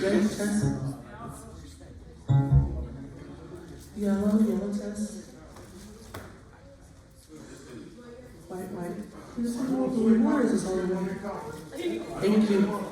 Red test. Yellow test. White. Is this all blue or is this all white? Thank you.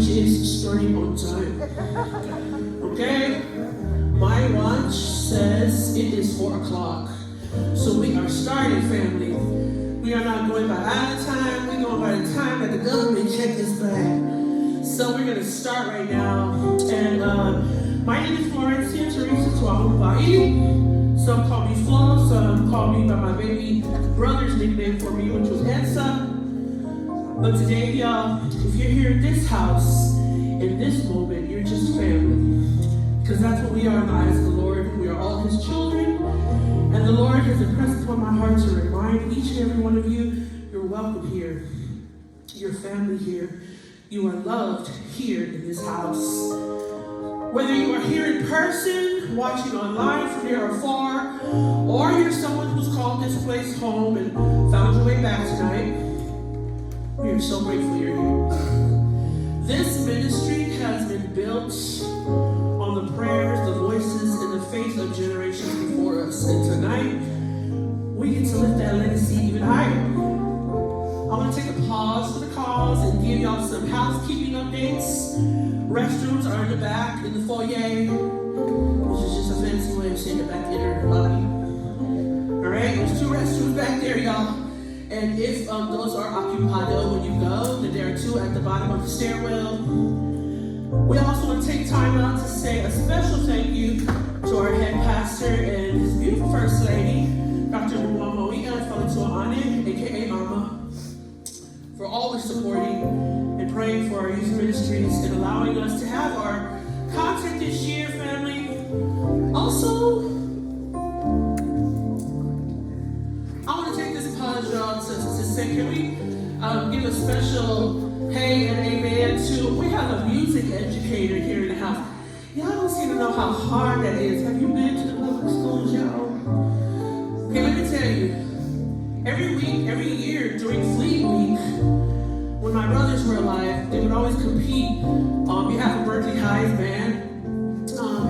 which is starting on time. Okay? My watch says it is 4 o'clock. So we are starting, family. We are not going by out of time. We're going by the time that the government checked this bag. So we're going to start right now. And my name is Florencia Teresa Tuahupai. Some call me Flo. Some call me by my baby brother's nickname for me, which was Ensa. But today, y'all, if you're here in this house, in this moment, you're just family. Because that's what we are in the eyes of the Lord. We are all His children. And the Lord has impressed upon my heart to remind each and every one of you, you're welcome here. Your family here. You are loved here in this house. Whether you are here in person, watching online from near or far, or you're someone who's called this place home and found your way back tonight, we are so grateful you're here. This ministry has been built on the prayers, the voices, and the faith of generations before us. And tonight, we get to lift that legacy even higher. I want to take a pause for the cause and give y'all some housekeeping updates. Restrooms are in the back, in the foyer, which is just a fancy way of saying the back inner lobby. Alright, there's 2 restrooms back there, y'all. And if those are occupied when you go, then there are 2 at the bottom of the stairwell. We also want to take time out to say a special thank you to our head pastor and his beautiful first lady, Dr. Muamoia Falatua'ane, aka Mama, for always supporting and praying for our youth ministries and allowing us to have our concert this year, family. Also, I want to take this pause, y'all, to say, can we give a special hey and amen to, we have a music educator here in the house. Y'all don't seem to know how hard that is. Have you been to the public schools, y'all? Okay, let me tell you. Every week, every year during Fleet Week, when my brothers were alive, they would always compete on behalf of Berkeley High's band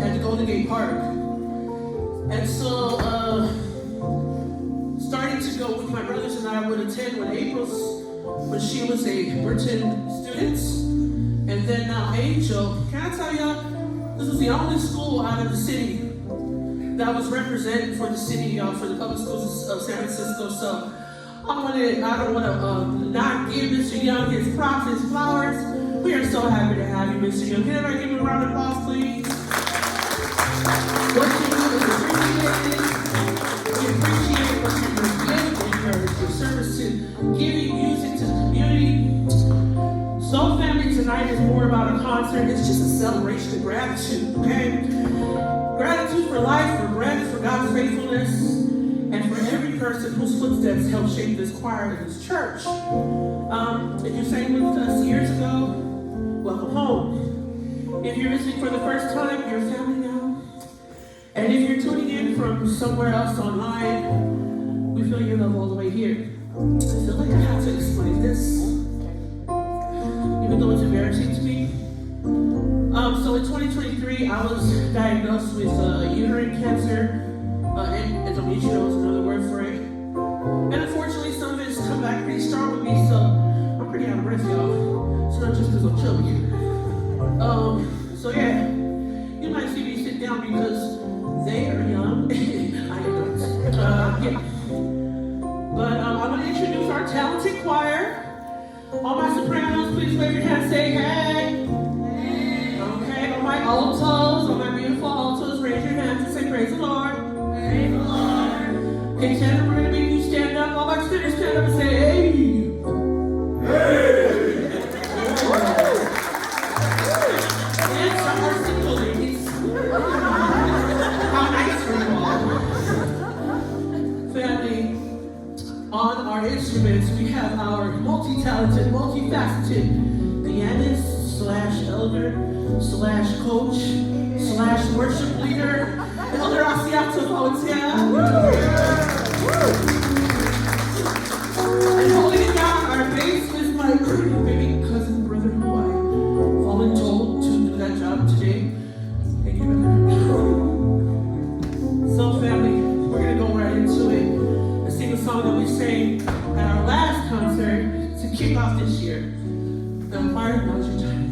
at the Golden Gate Park. And so, starting to go with my brothers and I would attend when she was a Burton student. And then now Angel, can I tell y'all, this was the only school out of the city that was represented for the city, for the public schools of San Francisco. So I don't want to not give Mr. Young his props, his flowers. We are so happy to have you, Mr. Young. Can everybody give him a round of applause, please? What you do is appreciated. We appreciate what you're doing, your service to giving music to the community. So family, tonight is more about a concert. It's just a celebration of gratitude, okay? Gratitude for life, for breath, for God's faithfulness, and for every person whose footsteps helped shape this choir and this church. If you sang with us years ago, welcome home. If you're listening for the first time, you're family now. And if you're tuning in from somewhere else online, we feel your love all the way here. I feel like I have to explain this, even though it's embarrassing to me. So in 2023, I was diagnosed with uterine cancer, and endometrial is another word for it. And unfortunately, some of it has come back pretty strong with me, so I'm pretty out of breath, y'all. It's not just because I'm chubby. So yeah, you might see me sit down because they are young. I am not. Yeah. But I'm going to introduce our talented choir. All my sopranos, please wave your hands, say hey. Okay, all my altos, all my beautiful altos, raise your hands and say praise the Lord. Praise the Lord. Okay, tenor, we're going to make you stand up. All my tenors stand up and say hey. Hey. And some are single ladies. How nice for you all. Family, on our instruments, we have our multi-talented, multifaceted pianist / elder / coach / worship leader, Elder Asiato Pautia. And holding it down, our bass is my baby cousin brother who I volunteered to do that job today. Thank you, brother. So family, we're going to go right into it and sing a song that we sang at our last concert to kick off this year. The choir, now's your time.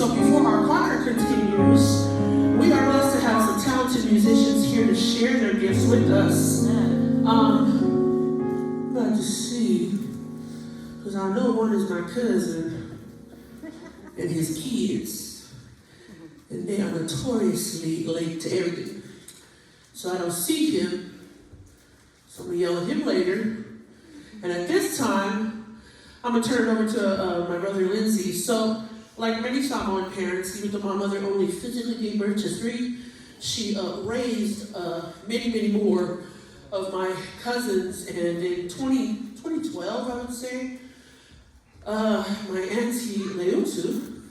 So before our choir continues, we are blessed to have some talented musicians here to share their gifts with us. Glad to see, because I know one is my cousin and his kids, and they are notoriously late to everything. So I don't see him, so I'm going to yell at him later. And at this time, I'm going to turn it over to my brother Lindsay. So, like many Samoan parents, even though my mother only physically gave birth to 3, she raised many, many more of my cousins. And in 2012, I would say, my auntie Leutu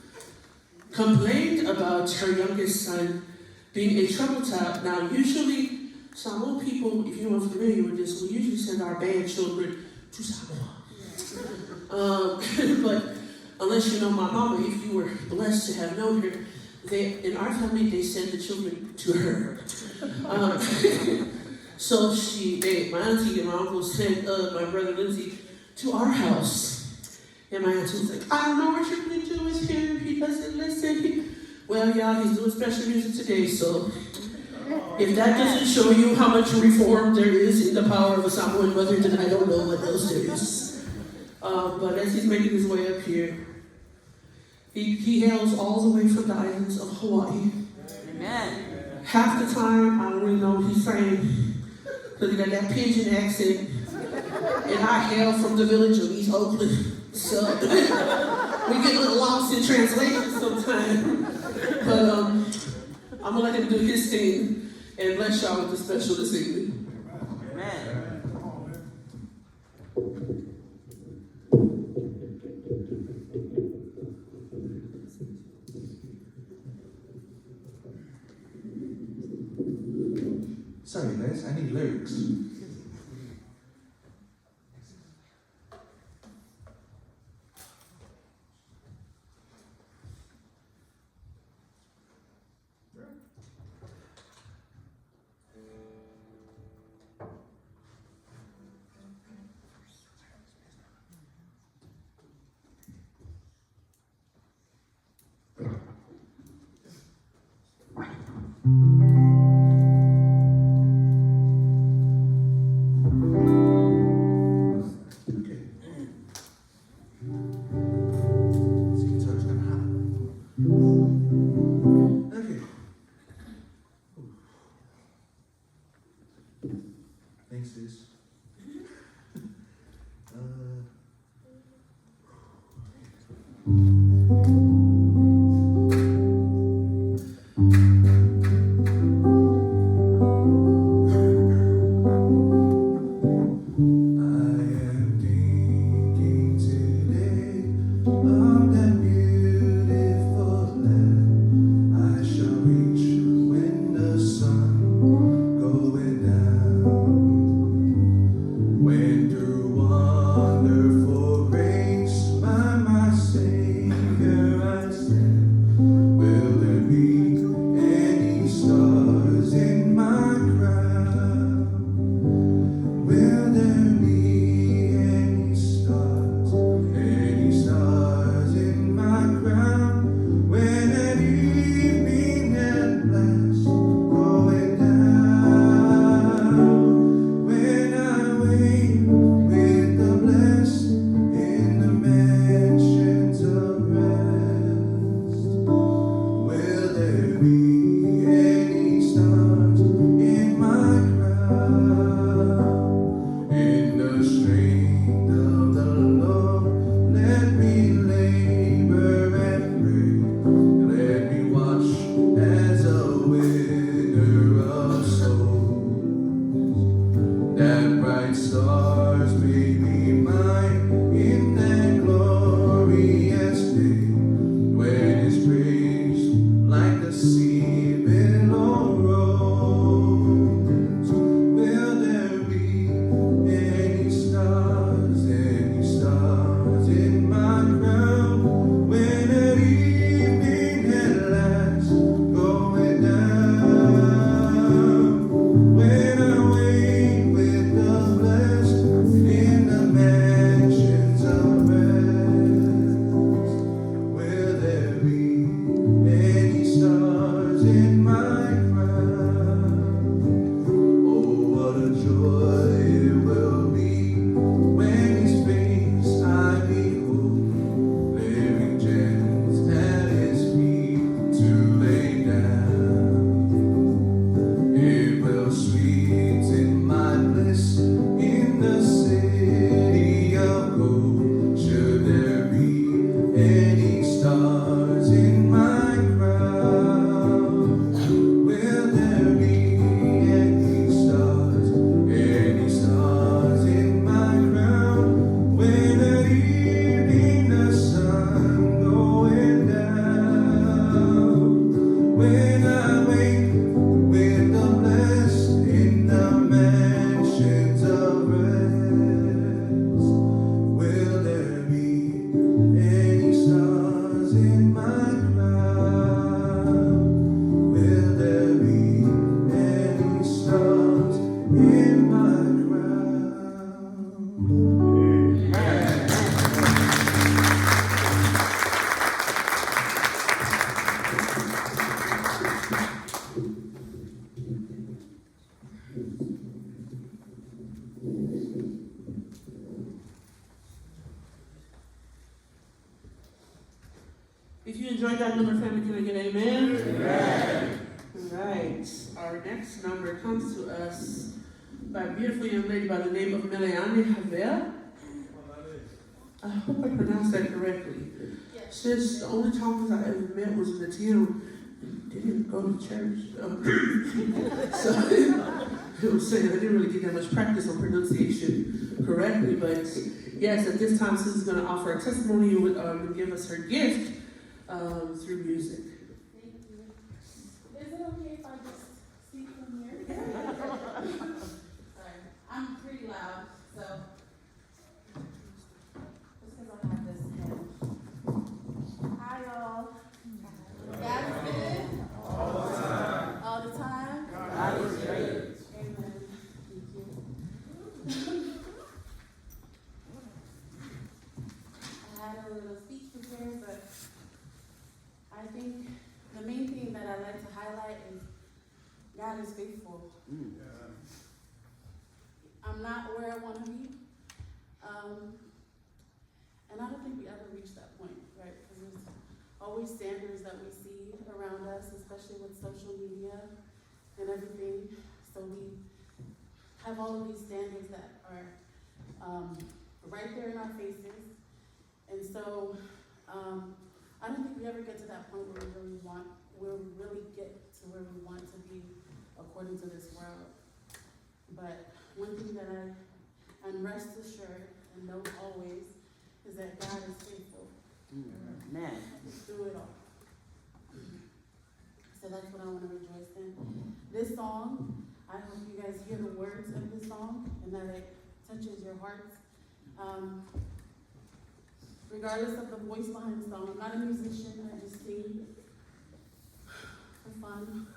complained about her youngest son being a trouble child. Now, usually, Samoan people, if you are familiar with this, we usually send our bad children to Samoa. But unless you know my mama, if you were blessed to have known her, in our family, they send the children to her. So my auntie and my uncle sent my brother Lindsay to our house. And my auntie was like, I don't know what you're going to do with him. He doesn't listen. Well, y'all, he's doing special music today, so if that doesn't show you how much reform there is in the power of a Samoan mother, then I don't know what else there is. But as he's making his way up here, he hails all the way from the islands of Hawaii. Amen. Half the time, I don't really know what he's saying, because he got that pidgin accent, and I hail from the village of East Oakland. So we get a little lost in translation sometimes. But I'm going to let him do his thing and bless y'all with the special this evening. Amen. Sorry, Les, I need lyrics. Thanks, sis. If you enjoyed that number, family, can I get amen? Amen. All right. Our next number comes to us by a beautiful young lady by the name of Meleane Havel. I hope I pronounced that correctly. Since the only Thomas I ever met was in the town, didn't go to church. So it was saying I didn't really get that much practice on pronunciation correctly, but yes, at this time, Susan's going to offer a testimony and give us her gift through music. Thank you. Is it okay if I just speak from here? Sorry, I'm pretty loud, so just because I have this pen. Hi, y'all. God's good. All the time. All the time. God is great. Amen. Thank you. I had a little speech prepared, but I think the main thing that I like to highlight is God is faithful. I'm not where I want to be. And I don't think we ever reach that point, right? Because there's always standards that we see around us, especially with social media and everything. So we have all of these standards that are right there in our faces. And so I don't think we ever get to that point where we really get to where we want to be according to this world. But one thing that I'm rest assured and know always is that God is faithful. Amen. Through it all. So that's what I want to rejoice in. This song, I hope you guys hear the words of this song and that it touches your hearts. Regardless of the voice behind the song, I'm not a musician, I just sing for fun.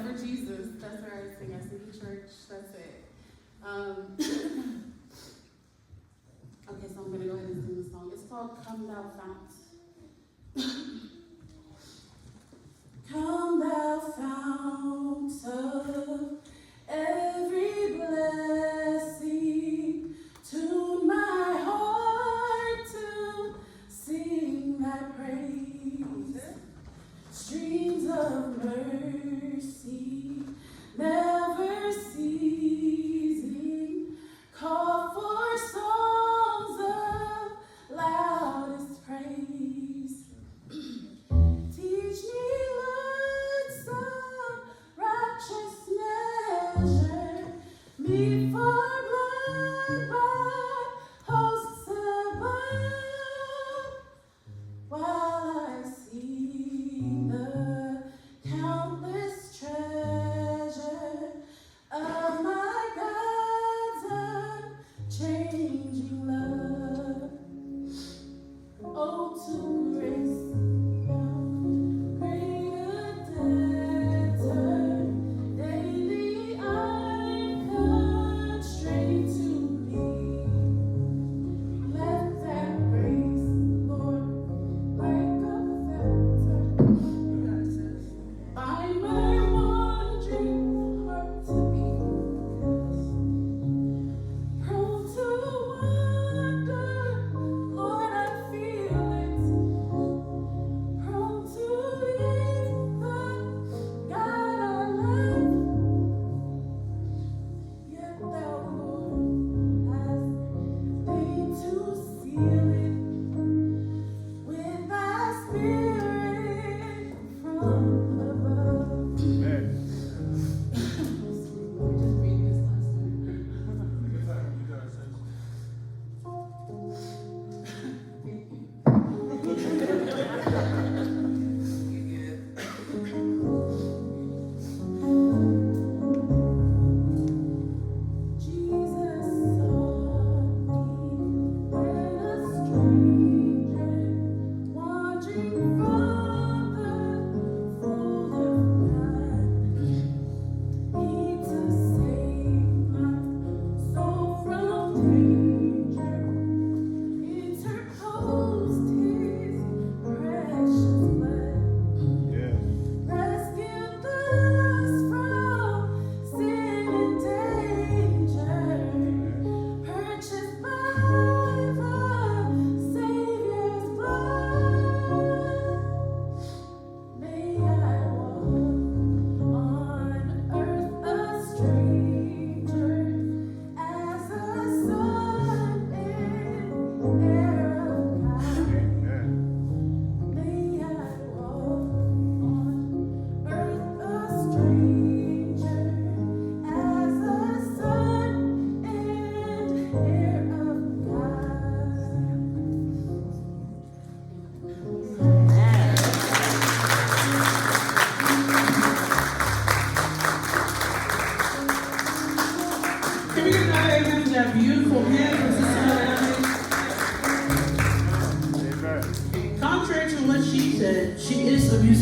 For Jesus, that's where I sing. I sing in church, that's it. Okay, so I'm going to go ahead and sing the song. It's called Come Thou Fount. Come thou fount of every blessing, tune my heart to sing thy praise. Streams of mercy, never ceasing, call for songs of loudest praise. Teach me, Lord, some righteous measure, me for blood by hosts above, while I see the countless treasure of my God's unchanging love. Oh, to grace greater debtor, daily I'm constrained to be. Let that grace, Lord, like a fetter, bind my wandering heart to be prone to wander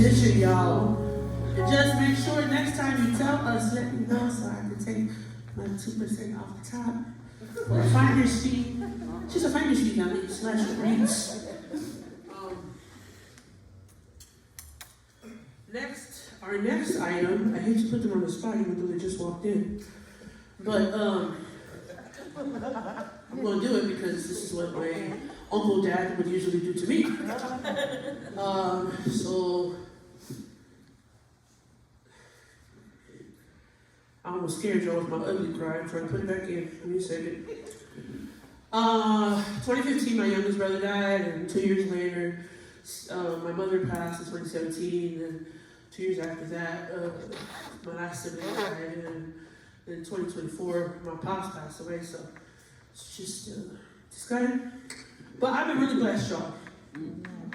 decision, y'all. And just make sure next time you tell us, let me know so I can take my 2% off the top. Or a finder's fee. She's a finder's fee now, slash reads. Our next item, I hate to put them on the spot even though they just walked in. But I'm going to do it because this is what my uncle dad would usually do to me. So I almost scared y'all with my ugly cry. I'm trying to put it back in. Give me a second. 2015, my youngest brother died, and 2 years later, my mother passed in 2017, and 2 years after that, my last sibling died, and in 2024, my pops passed away, so it's just kind of, but I've been really blessed, y'all.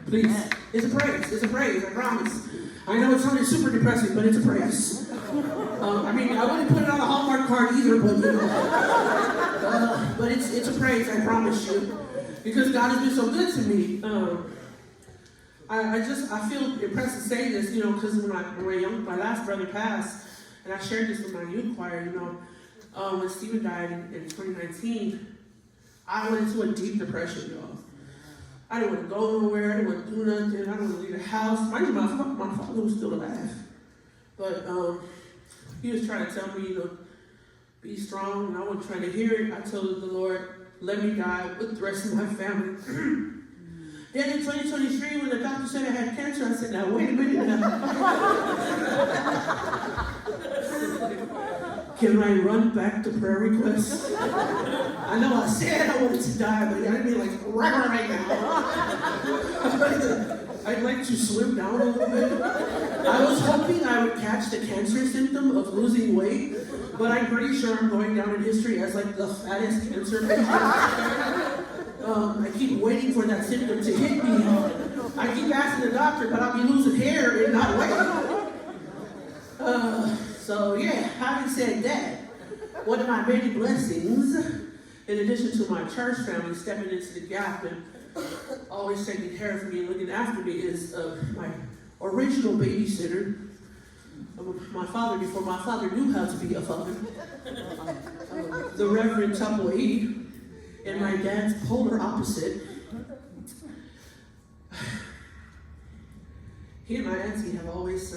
Please, it's a praise, I promise. I know it sounded super depressing, but it's a praise. I mean, I wouldn't put it on a Hallmark card either, but you know, but it's a praise, I promise you, because God has been so good to me. I feel impressed to say this, you know, because when my last brother passed, and I shared this with my youth choir, you know, when Stephen died in 2019, I went into a deep depression, y'all. I didn't want to go nowhere, I didn't want to do nothing, I didn't want to leave the house. Mind you, my father was still alive. But he was trying to tell me, you know, be strong, and I wasn't trying to hear it. I told the Lord, let me die with the rest of my family. Then in 2023, when the doctor said I had cancer, I said, now wait a minute now. Can I run back to prayer requests? I know I said I wanted to die, but I didn't mean like right now. I'd like to swim down a little bit. I was hoping I would catch the cancer symptom of losing weight, but I'm pretty sure I'm going down in history as like the fattest cancer patient. I keep waiting for that symptom to hit me. I keep asking the doctor, but I'll be losing hair and not weight. So yeah, having said that, one of my many blessings, in addition to my church family stepping into the gap and always taking care of me and looking after me, is my original babysitter, my father before my father knew how to be a father, the Reverend Tupple E, and my dad's polar opposite. He and my auntie have always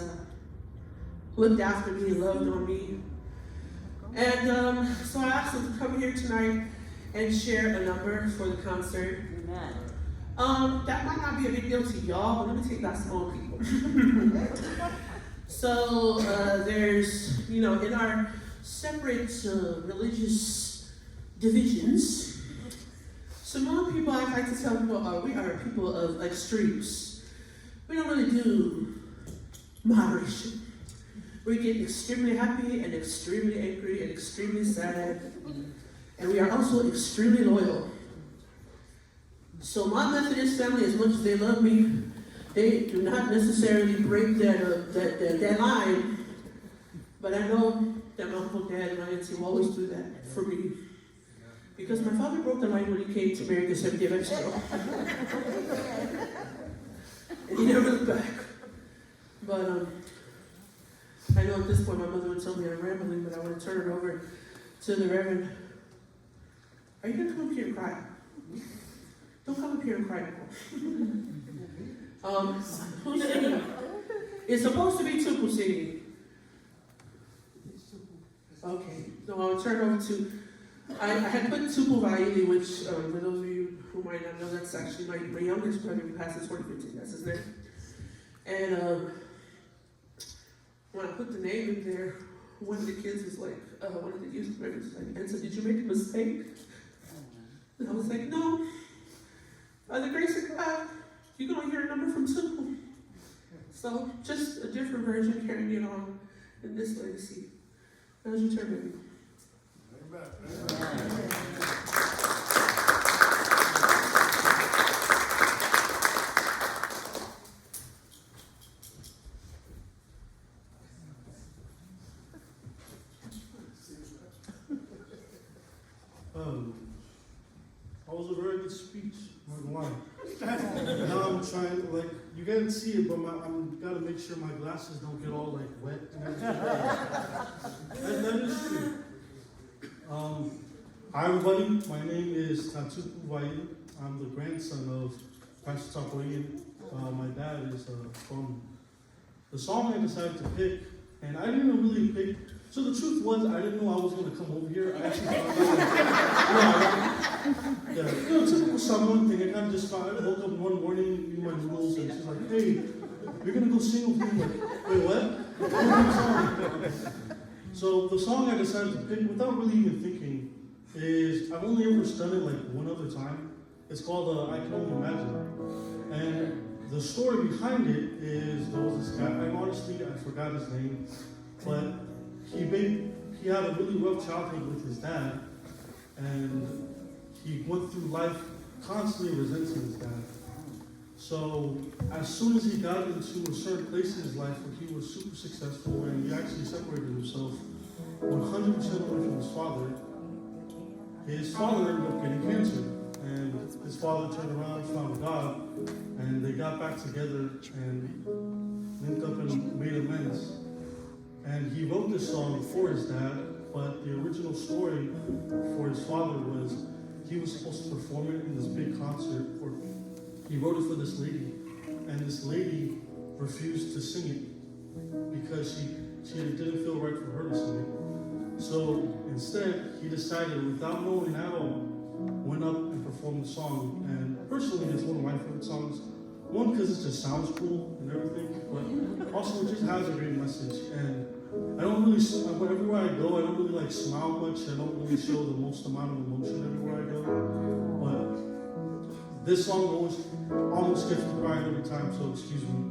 looked after me and loved on me. And so I asked them to come here tonight and share a number for the concert. That might not be a big deal to y'all, but let me tell you about Samoan people. So there's, you know, in our separate religious divisions, Samoan people, I like to tell people, we are people of extremes. We don't really do moderation. We get extremely happy and extremely angry and extremely sad. And we are also extremely loyal. So my Methodist family, as much as they love me, they do not necessarily break that line. But I know that my uncle, dad, and my auntie will always do that for me. Because my father broke the line when he came to marry the 70th Mexico. And he never looked back. But I know at this point my mother would tell me I'm rambling, but I want to turn it over to the Reverend. Are you going to come up here and cry? Don't come up here and cry, Nicole. Who's singing? It's supposed to be Tupu singing. Okay. So I'll turn over to, I had put Tupu Vaili, which for those of you who might not know, that's actually my youngest brother who passed in 2015. That's his name. And when I put the name in there, one of the kids was like, one of the youth members was like, and so did you make a mistake? And I was like, no. By the grace of God, you're going to hear a number from Tupu. So just a different version carrying it on in this legacy. Now's your turn, baby. That was a very good speech, I'm not gonna lie. Now I'm trying, like, you can't see it, but I'm gotta make sure my glasses don't get all, like, wet and everything. that is true. Hi everybody, my name is Tatuku Vayin. I'm the grandson of Pastor Takoyan. My dad is from the song I decided to pick, and I didn't really pick. So the truth was, I didn't know I was going to come over here. I actually thought, typical Samoan thing. I kind of just thought, I woke up one morning, eating my noodles, and she's like, hey, you're going to go sing with me. I'm like, wait, what? So the song I decided to pick, without really even thinking, is I've only ever done it like one other time. It's called I Can Only Imagine. And the story behind it is there was this guy, I forgot his name, but he had a really rough childhood with his dad, and he went through life constantly resenting his dad. So as soon as he got into a certain place in his life where he was super successful and he actually separated himself 100% away from his father ended up getting cancer. And his father turned around, found God, and they got back together and linked up and made amends. And he wrote this song for his dad, but the original story for his father was he was supposed to perform it in this big concert, or he wrote it for this lady, and this lady refused to sing it because she didn't feel right for her to sing it. So instead, he decided, without knowing at all, went up and performed the song. And personally, it's one of my favorite songs. One, because it just sounds cool and everything, but also it just has a great message. And I don't really, everywhere I go, I don't really like smile much. I don't really show the most amount of emotion everywhere I go. But this song almost gets me crying every time, so excuse me.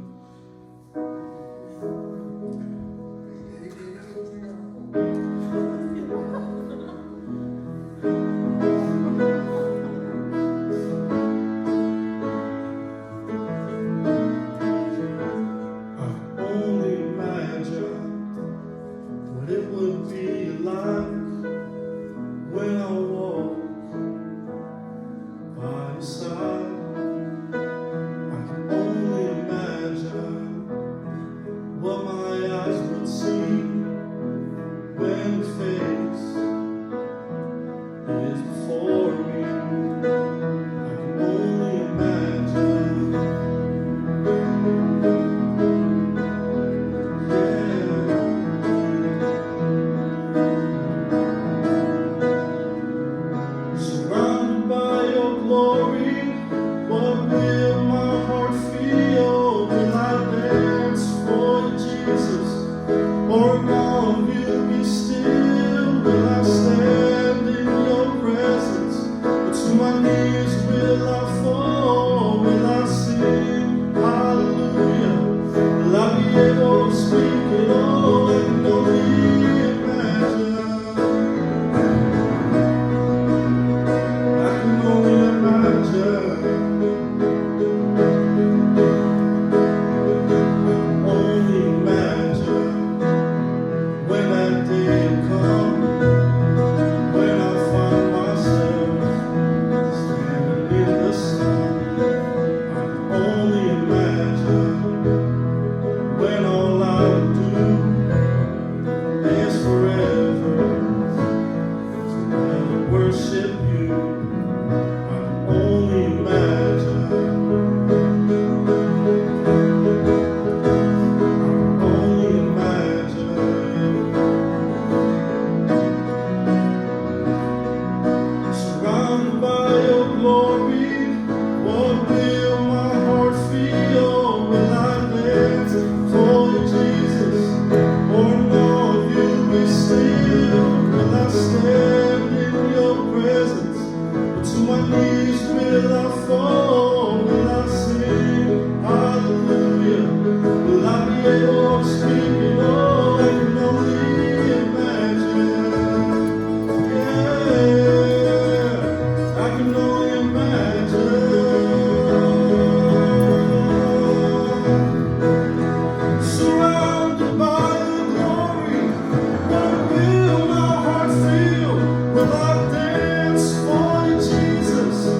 Will I dance for you, Jesus?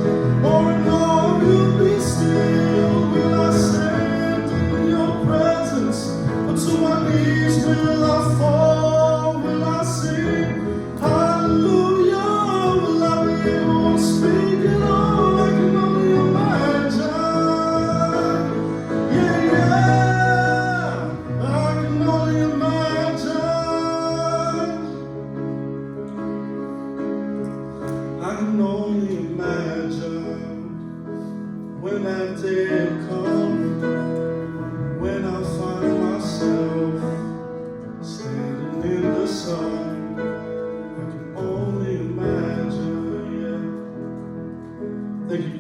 Thank you.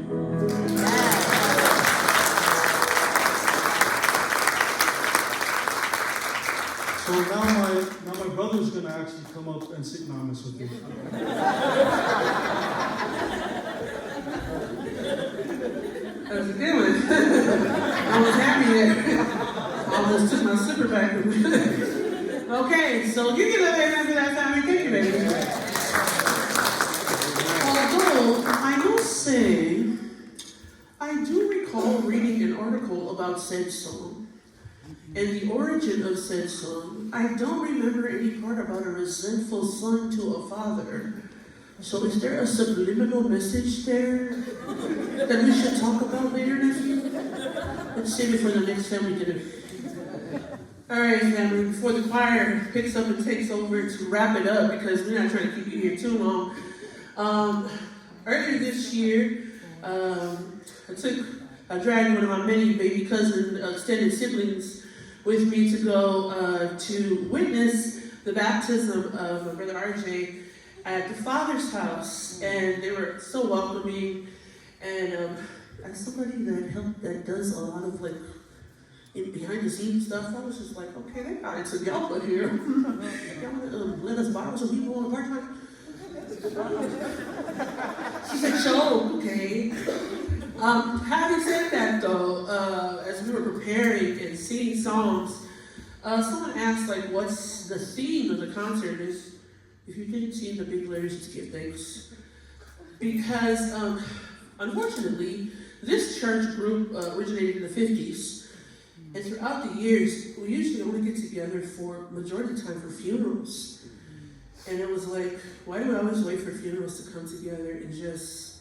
So now my brother's gonna actually come up and sing. No, I'm messing with you. How's it doing? I was happy there. I almost took my slipper back. Okay, so you can let me for that family. Thank you, baby. Although I will say, I do recall reading an article about said song and the origin of said song. I don't remember any part about a resentful son to a father. So is there a subliminal message there that we should talk about later, nephew? Let's save it for the next family dinner. All right, family, before the choir picks up and takes over to wrap it up, because we're not trying to keep you here too long. Earlier this year, I dragged one of my many baby cousin extended siblings with me to go to witness the baptism of my brother RJ at the Father's house, and they were so welcoming. And as somebody that does a lot of behind the scenes stuff, I was just like, okay, they got it together here. Y'all want to let us borrow some people on the part-time? She said, sure, okay. Having said that, though, as we were preparing and singing songs, someone asked, what's the theme of the concert? Is if you didn't see the big letters, just give thanks. Because, unfortunately, this church group originated in the 50s. And throughout the years, we usually only get together for majority of the time for funerals. And it was like, why do we always wait for funerals to come together and just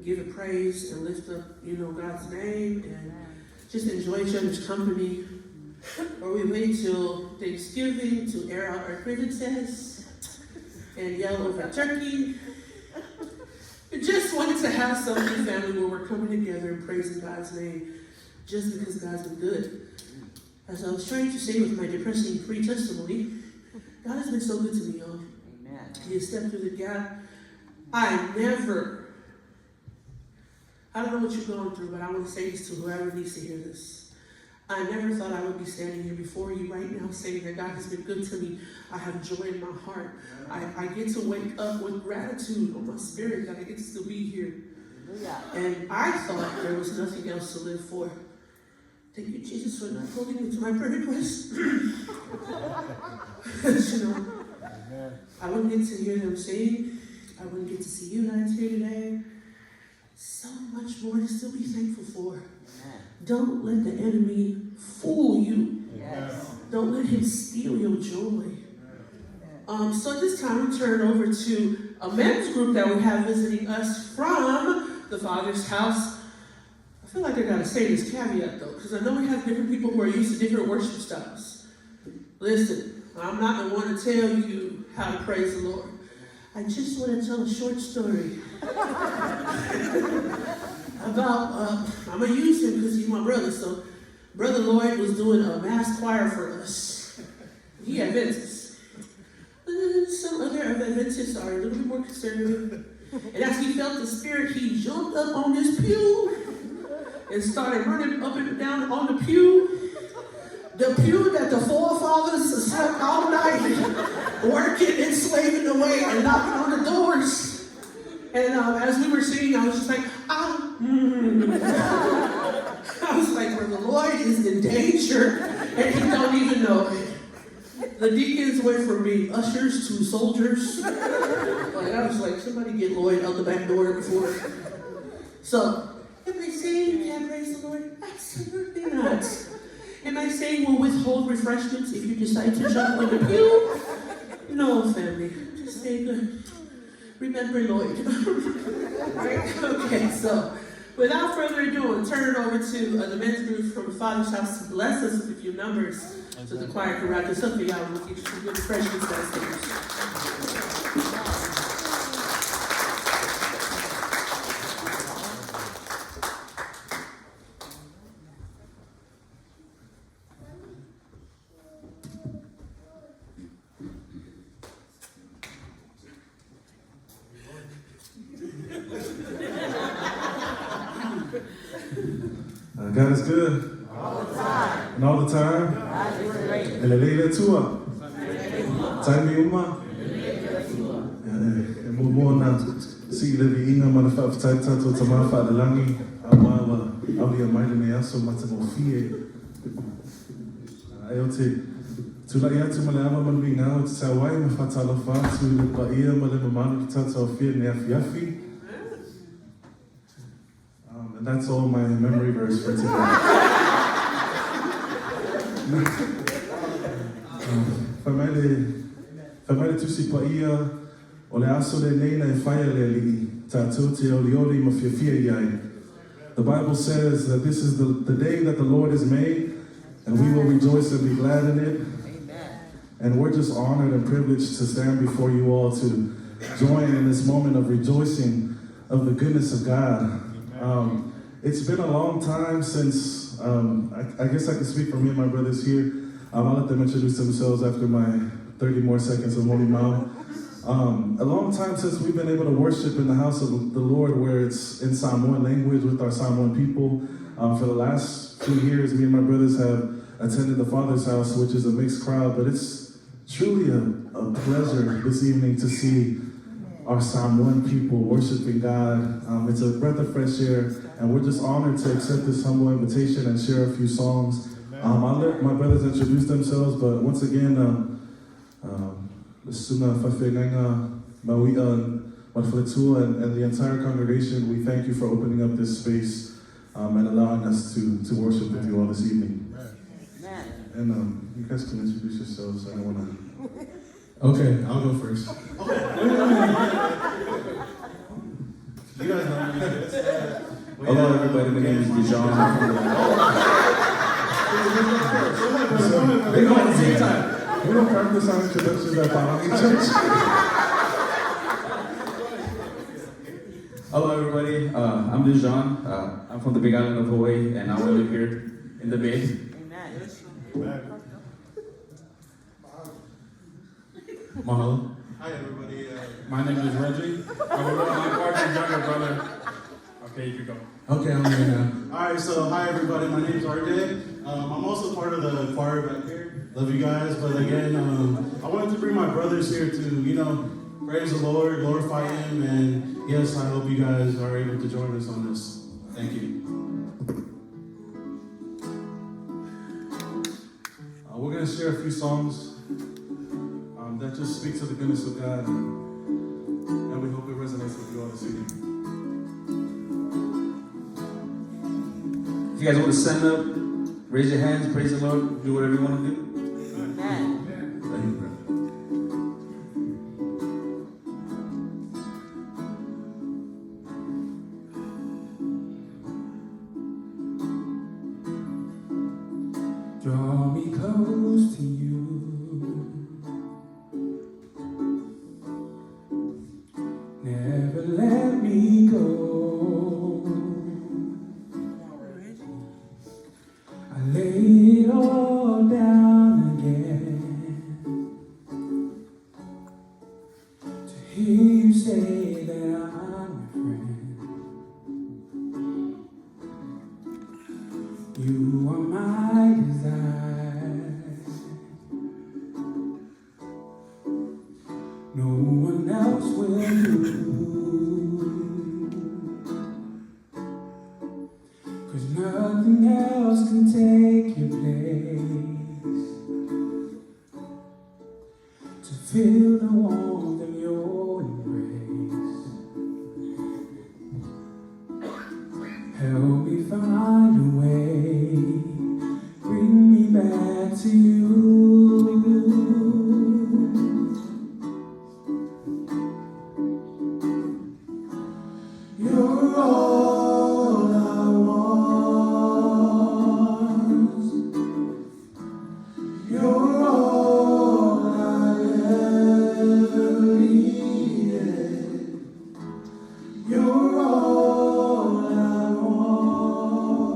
give a praise and lift up, God's name and just enjoy each other's company? Or we wait till Thanksgiving to air out our grievances and yell over turkey. We just wanted to have something, family, where we're coming together and praising God's name just because God's been good. As I was trying to say with my depressing pre-testimony, God has been so good to me, y'all. Amen. He has stepped through the gap. I don't know what you're going through, but I want to say this to whoever needs to hear this. I never thought I would be standing here before you right now saying that God has been good to me. I have joy in my heart. I get to wake up with gratitude on my spirit that I get to still be here. And I thought there was nothing else to live for. Thank you, Jesus, for not holding me to my prayer request. I wouldn't get to hear them sing. I wouldn't get to see you guys here today. So much more to still be thankful for. Amen. Don't let the enemy fool you. Yes. Don't let him steal your joy. So at this time, we turn over to a men's group that we have visiting us from the Father's house. I feel like I gotta say this caveat though, because I know we have different people who are used to different worship styles. Listen, I'm not the one to tell you how to praise the Lord. I just want to tell a short story about, I'm going to use him because he's my brother. So Brother Lloyd was doing a mass choir for us. He Adventist. Some other Adventists are a little bit more conservative. And as he felt the Spirit, he jumped up on his pew and started running up and down on the pew. The pew that the forefathers slept all night, working and slaving away and knocking on the doors. And as we were singing, I was just like, I was like, Brother Lloyd is in danger, and he don't even know it. The deacons went from being ushers to soldiers. Like, I was like, somebody get Lloyd out the back door before. So, am I saying you can't praise the Lord? Absolutely not. Am I saying we'll withhold refreshments if you decide to jump on the pew? No, family. Just stay good. Remember Lloyd. Right? Okay, so without further ado, I'll turn it over to the men's group from the Father's house to bless us with a few numbers so the choir can wrap this up for y'all and we'll get you some good refreshments downstairs. God is good. All the time. And all the time. God is great. Elelele tua. Taimi uma. E mo na si levi inga mana whaafetaita to tama whaalelangi a mawa auli a maile ne aso mata mo fie. Ai o te tulai atu ma le ama manui ngā o te tawai ma whatala whātu le paia ma le mamanu ki tata o fie ne afi afi. And that's all my memory verse for today. Whamaile tusi paia o le aso le neina e whaia le li tātou te olioli ma whiawhia iai. The Bible says that this is the day that the Lord has made, and we will rejoice and be glad in it. Amen. And we're just honored and privileged to stand before you all to join in this moment of rejoicing of the goodness of God. It's been a long time since, I guess I can speak for me and my brothers here. I'll let them introduce themselves after my 30 more seconds of Moli Mao. A long time since we've been able to worship in the house of the Lord, where it's in Samoan language with our Samoan people. For the last few years, me and my brothers have attended the Father's house, which is a mixed crowd, but it's truly a pleasure this evening to see our Samoan people worshiping God. It's a breath of fresh air, and we're just honored to accept this humble invitation and share a few songs. I'll let my brothers introduce themselves, but once again, and the entire congregation, we thank you for opening up this space and allowing us to worship with you all this evening. Amen. And you guys can introduce yourselves. I don't want to. Okay, I'll go first. You guys know me. Hello, everybody. My name is Dijon. They go at the same time. We don't practice our introductions at Palani Church. Hello, everybody. I'm Dijon. I'm from the Big Island of Hawaii, and I want to live here in the Bay. Amen. Mahalo. Hi everybody, My name is Reggie. I'm with my partner's younger brother. Okay, you can go. okay, I'm here now. Alright, so hi everybody, my name is RJ. I'm also part of the choir back here. Love you guys, but again, I wanted to bring my brothers here to, praise the Lord, glorify Him, and yes, I hope you guys are able to join us on this. Thank you. We're going to share a few songs that just speak to the goodness of God, and we hope it resonates with you all this evening. If you guys want to stand up, raise your hands, praise the Lord, do whatever you want to do. Amen. Thank you, brother. Draw me close to you. Never let me go. I lay it all down again to hear you say that I'm your friend. You are my desire. No one else will do. 'Cause nothing else can take your place. To feel the warmth of your embrace. Help me find a way. Bring me back to you. You're all I want. You're all I ever needed. You're all I want.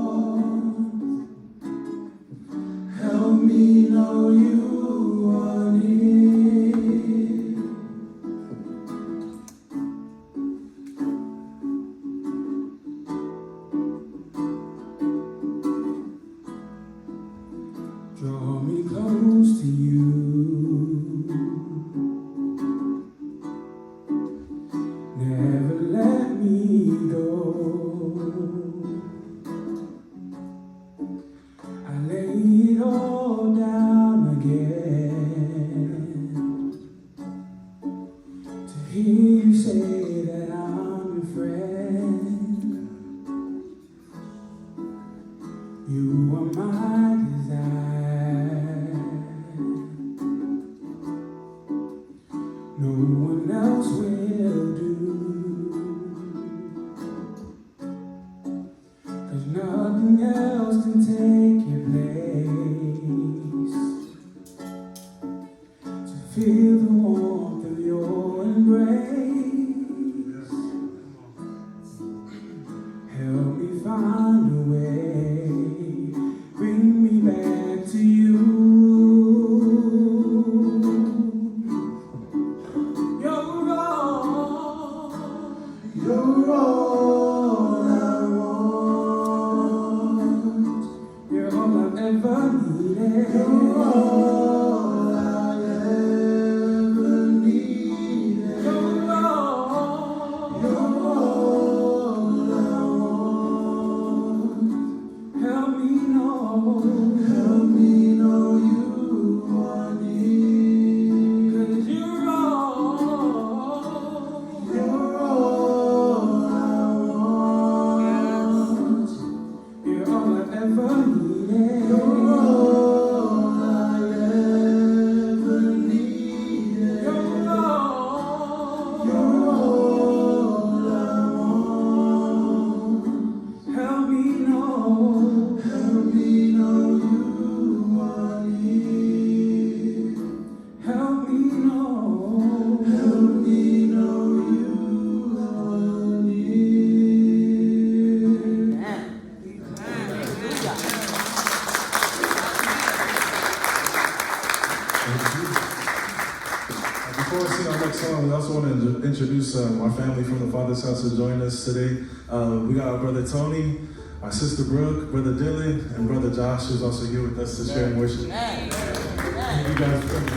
'cause nothing else can take your place. To feel the warmth of your embrace. Help me find a way, bring me back to you. You're all I want. You're all I've ever needed. You're all I ever needed. You're all I want. Help me know you are near. 'Cause you're all I want. You're all I ever needed. You're all I ever needed. You're all I want. Help me know you are near. Help me know you are near. Amen. Hallelujah. Before we sing our next song, we also want to introduce our family from the Father's house who joined us today. We got our brother Tony, our sister Brooke, brother Dylan, and brother Josh, who's also here with us to share and worship. Amen. Thank you guys for coming.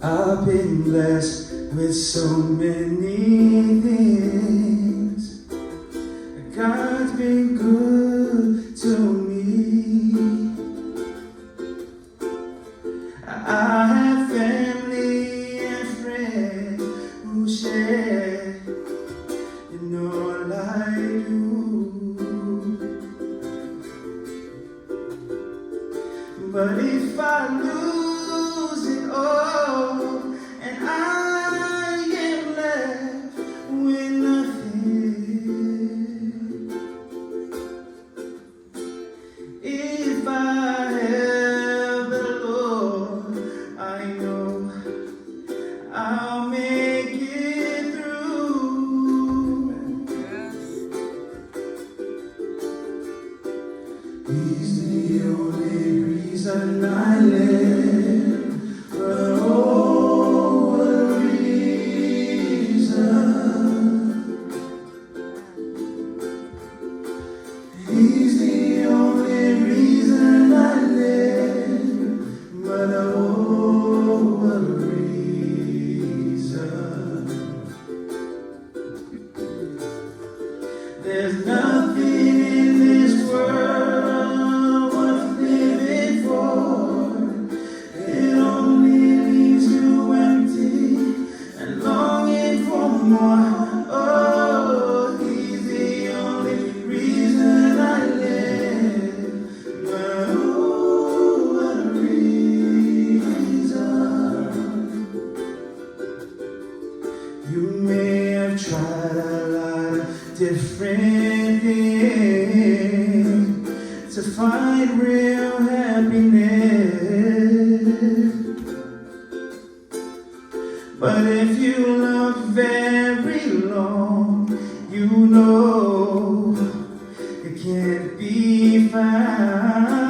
I've been blessed with so many things. God's been good to me. I have family and friends who share in all I do. But if I lose it all and I am left with nothing, if I have the Lord, I know I'll make it through. He's the only reason I live, but oh, what a reason. He's the only reason I live, but oh, what a reason. There's nothing in this world worth living for. It only leaves you empty and longing for more. Oh, he's the only reason I live. But oh, what a reason. You may have tried a lot of different things to find real happiness. But if you look very long, you know it can't be found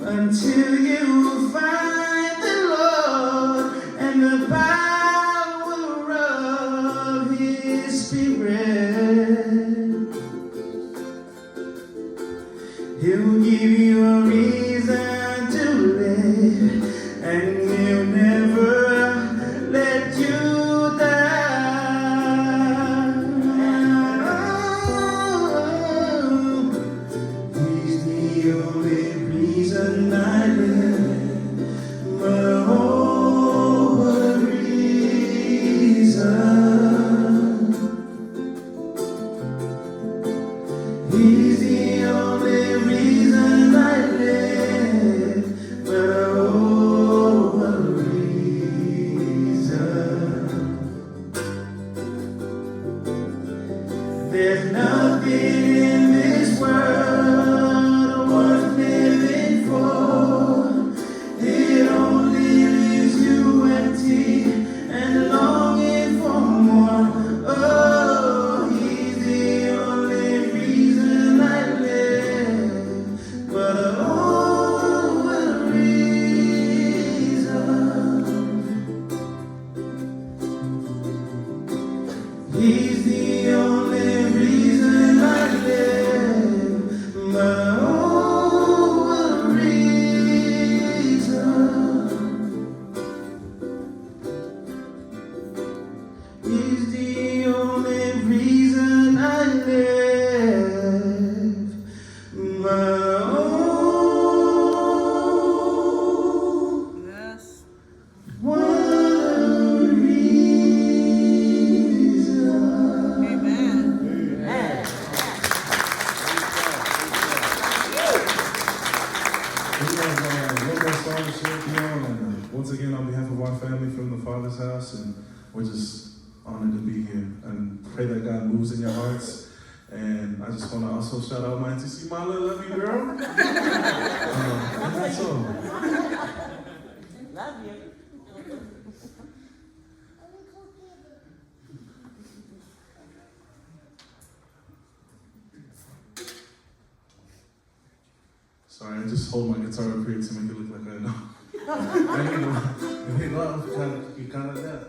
until you find the Lord and the power of His Spirit. He'll give you a reason to live, and He'll never let you down. Oh, once again on behalf of our family from the Father's house, and we're just honored to be here and pray that God moves in your hearts. And I just want to also shout out my NTC Mala, love you, girl. And that's all. Love you. Sorry, I just hold my guitar up here to make it look like I know. I know, you kind of that.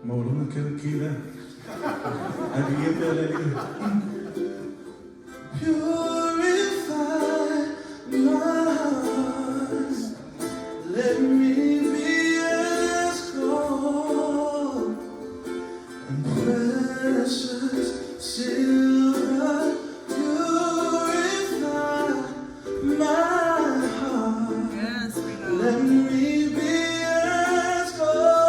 Mauluna kila purify my heart, let me be as gold and precious silver. Purify my heart, Yes, we know. let me be as gold.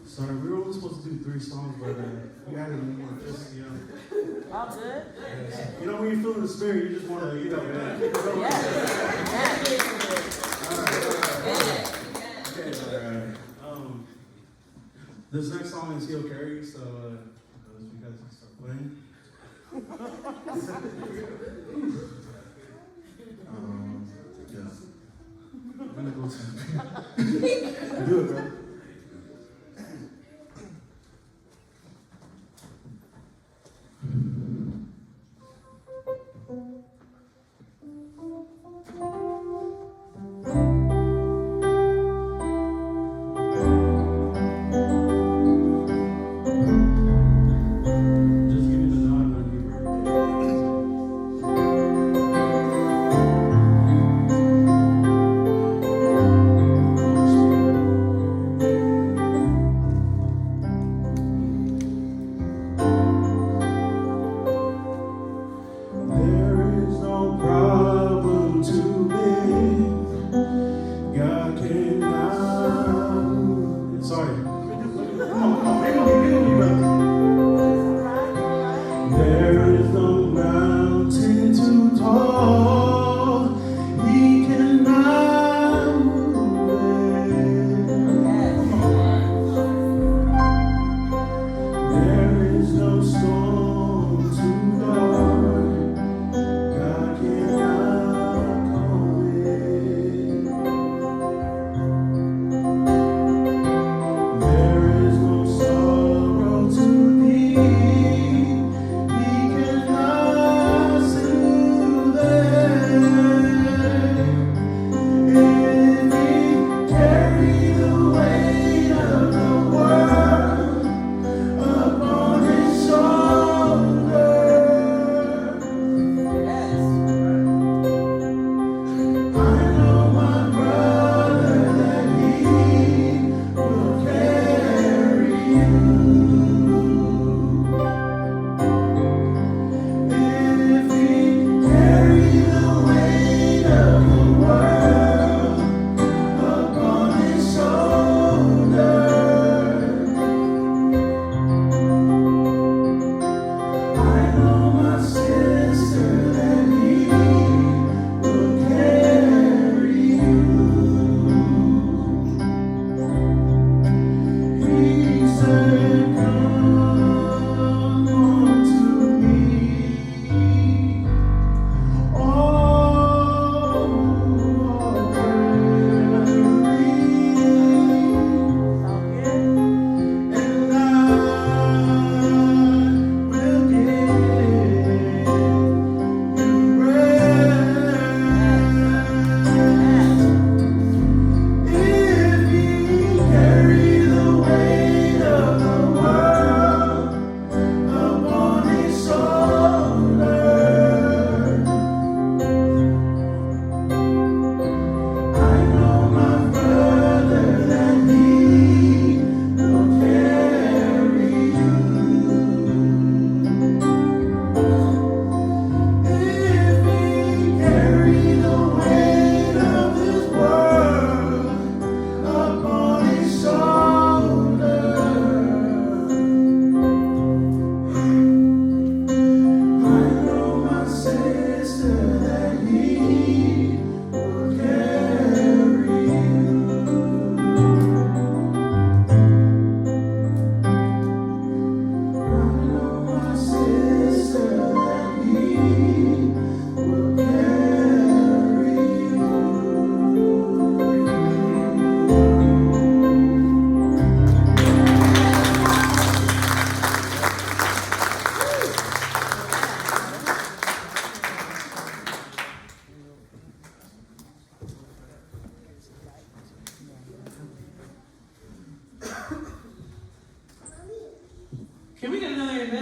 Sorry, we were only supposed to do 3 songs, but we added more. Just, All good? you know, when you feel in the spirit, you just want to, keep it going. Yes. Alright. This next song is He'll Carry, so those you guys can start playing. Yeah. I'm gonna go to do it, bro. Just give me the nod when you're ready.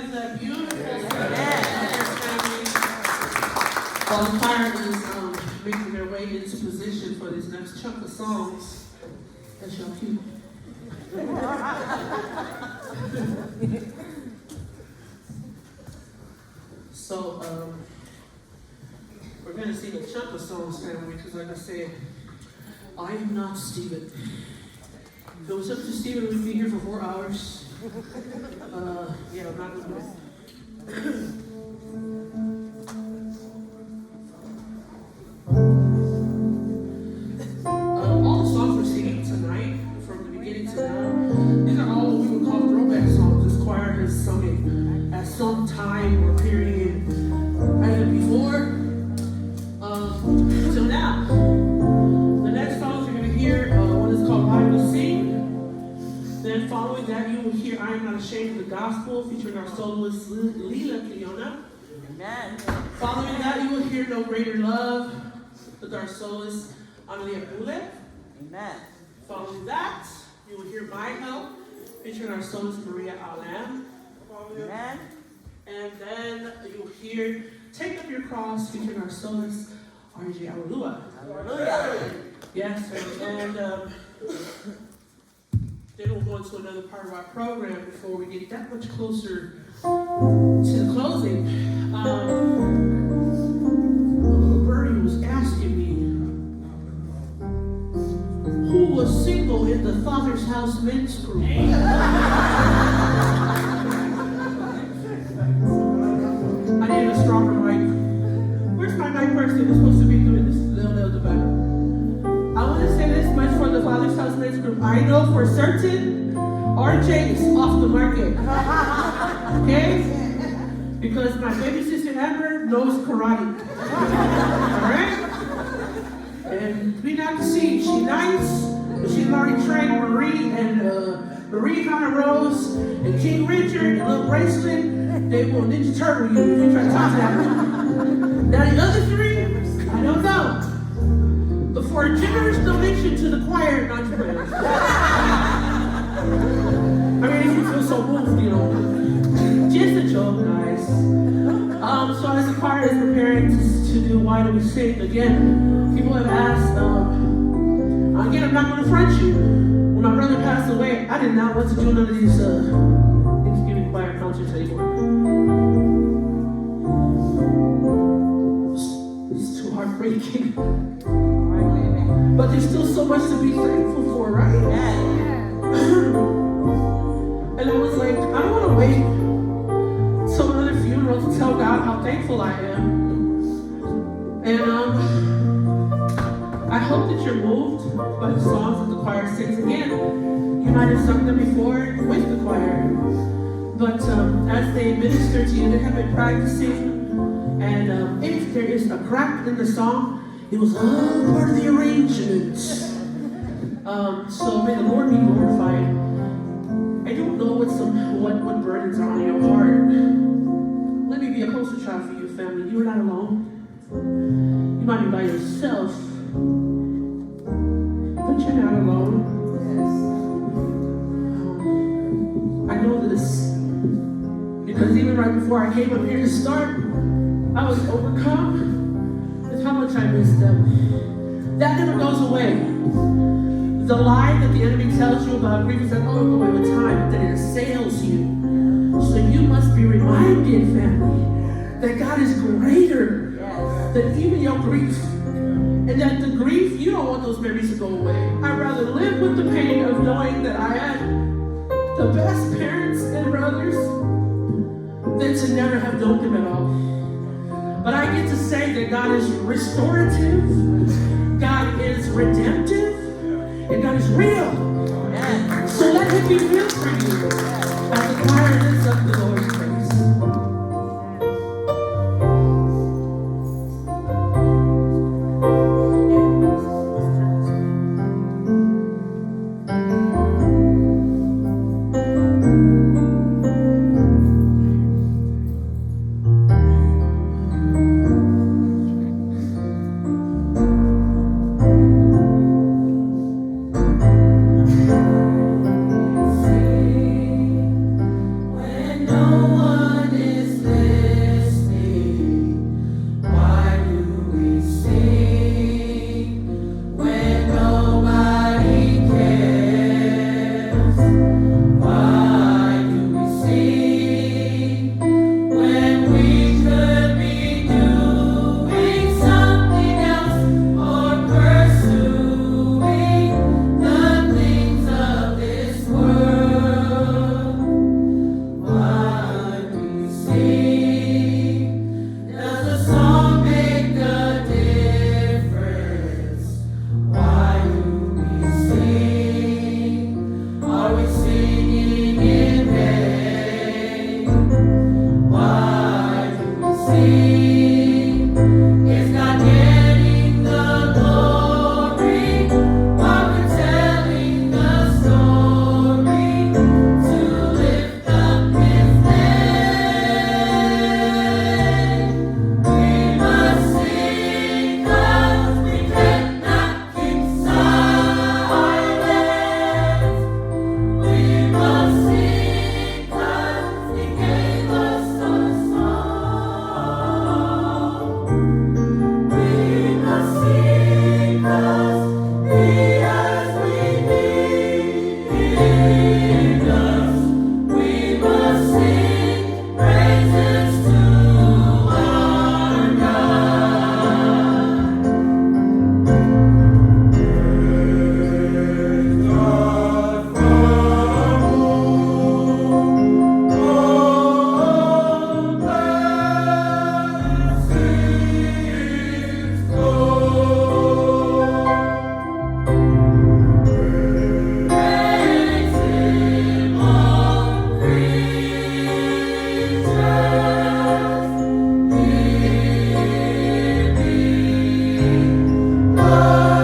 having that beautiful family. While the choir is making their way into position for this next chunk of songs, that's your cue. So, we're going to sing a chunk of songs, family, because like I said, I am not Stephen. If it was up to Stephen, we'd be here for 4 hours. Yeah, I'm not going to do it. All the songs we're singing tonight, from the beginning to now, these are all what we would call throwback songs. This choir has sung it at some time or period, either before, till now. The next songs you're going to hear, one is called I Will Sing. Then following that, you will hear I Am Not Ashamed of the Gospel, featuring our soloist Lila Kiona. Amen. Following that, you will hear No Greater Love with our soloist Amelia Bule. Amen. Following that, you will hear My Help, featuring our soloist Maria Alam. Amen. And then you'll hear Take Up Your Cross, featuring our soloist RJ Alua. Hallelujah. Yes, and then we'll go into another part of our program before we get that much closer to the closing. Bernie was asking me who was single in the Father's House men's group. I need a stronger mic. Where's my mic person who's supposed to be doing this? Little at the back. I want to say this much for the Father's House men's group. I know for certain RJ is off the market. Okay? Because my baby sister Amber knows karate. Alright? And we not to see, she nice, but she's already trained Marie and Marie Hannah Rose and King Richard and Little Bracelet. They will Ninja Turtle you if you try to talk to them. Now the other three, I don't know. But for a generous donation to the choir, not to pray. I mean, if you feel so moved, you know. Just a joke, guys. So as the choir is preparing to do Why Do We Sing, again, people have asked, again, I'm not going to front you. When my brother passed away, I did not want to do none of these Thanksgiving choir concerts anymore. It's too heartbreaking. But there's still so much to be thankful for, right? And I was like, I don't want to wait till another funeral to tell God how thankful I am. And I hope that you're moved by the songs that the choir sings. Again, you might have sung them before with the choir. But as they minister to you, they have been practicing. And if there is a crack in the song, it was all part of the arrangement. So may the Lord be glorified. I don't know what burdens are on your heart. Let me be a poster child for you, family. You are not alone. You might be by yourself, but you're not alone. I know this because even right before I came up here to start, I was overcome with how much I miss them. That never goes away. The lie that the enemy tells you about grief is that, oh, it'll go away with time, but then it assails you. So you must be reminded, family, that God is greater than even your grief. And that the grief, you don't want those memories to go away. I'd rather live with the pain of knowing that I had the best parents and brothers than to never have known them at all. But I get to say that God is restorative, God is redemptive, and God is real. So let Him be real for you as the choir lifts up the Lord's praise. When no one Oh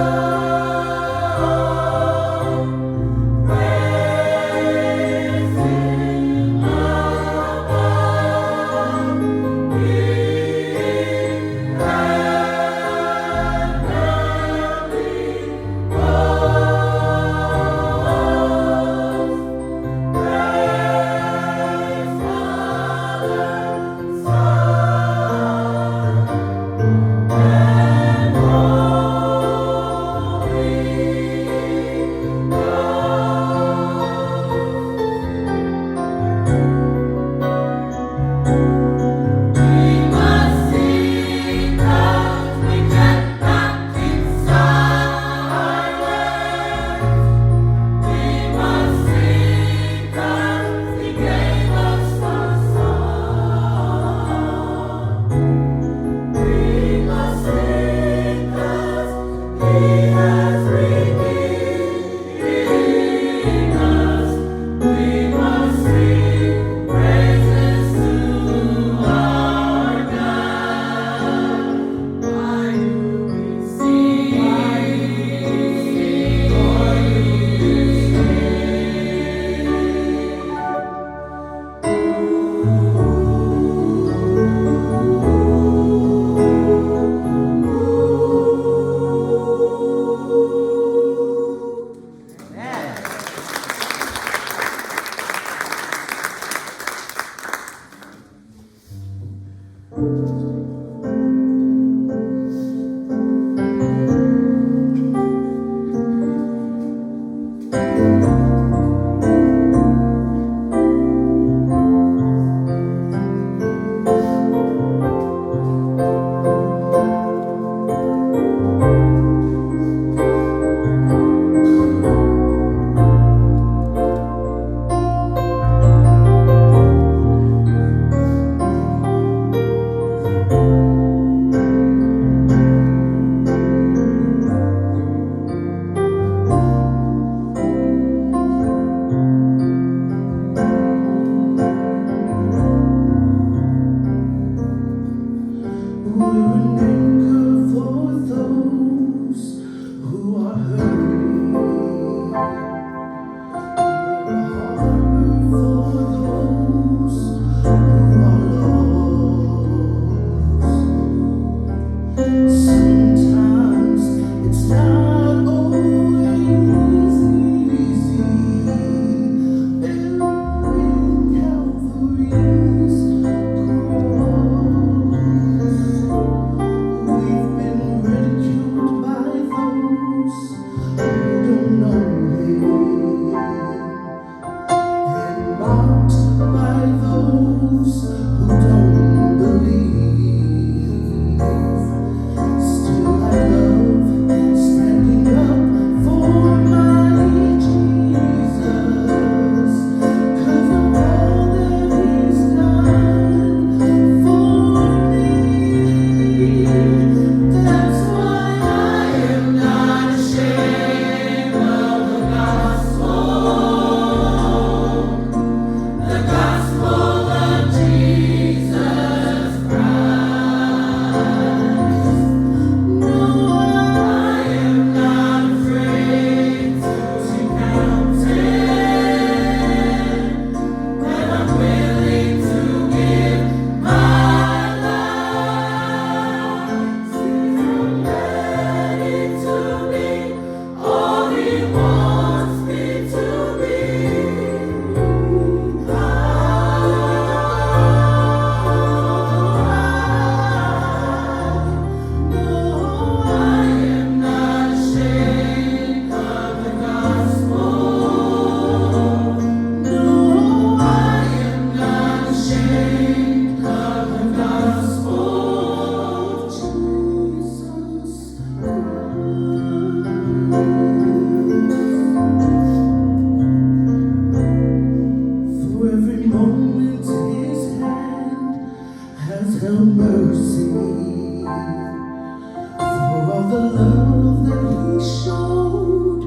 the love that He showed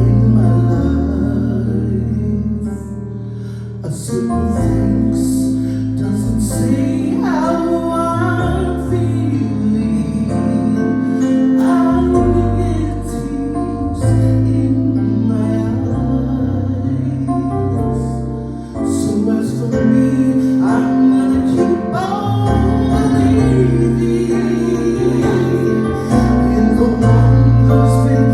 in my life. A simple thanks doesn't say how I'm feeling. I get tears in my eyes. So as for me, I'm gonna keep on believing in the one who's been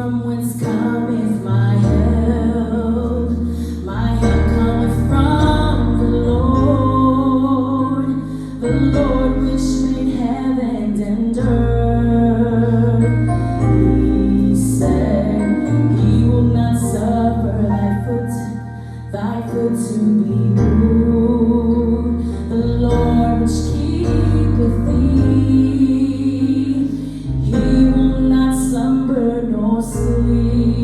From whence cometh my help? My help cometh from the Lord which made heaven and earth. He said, He will not suffer thy foot to be moved. The Lord which keepeth thee, He will not slumber nor sleep.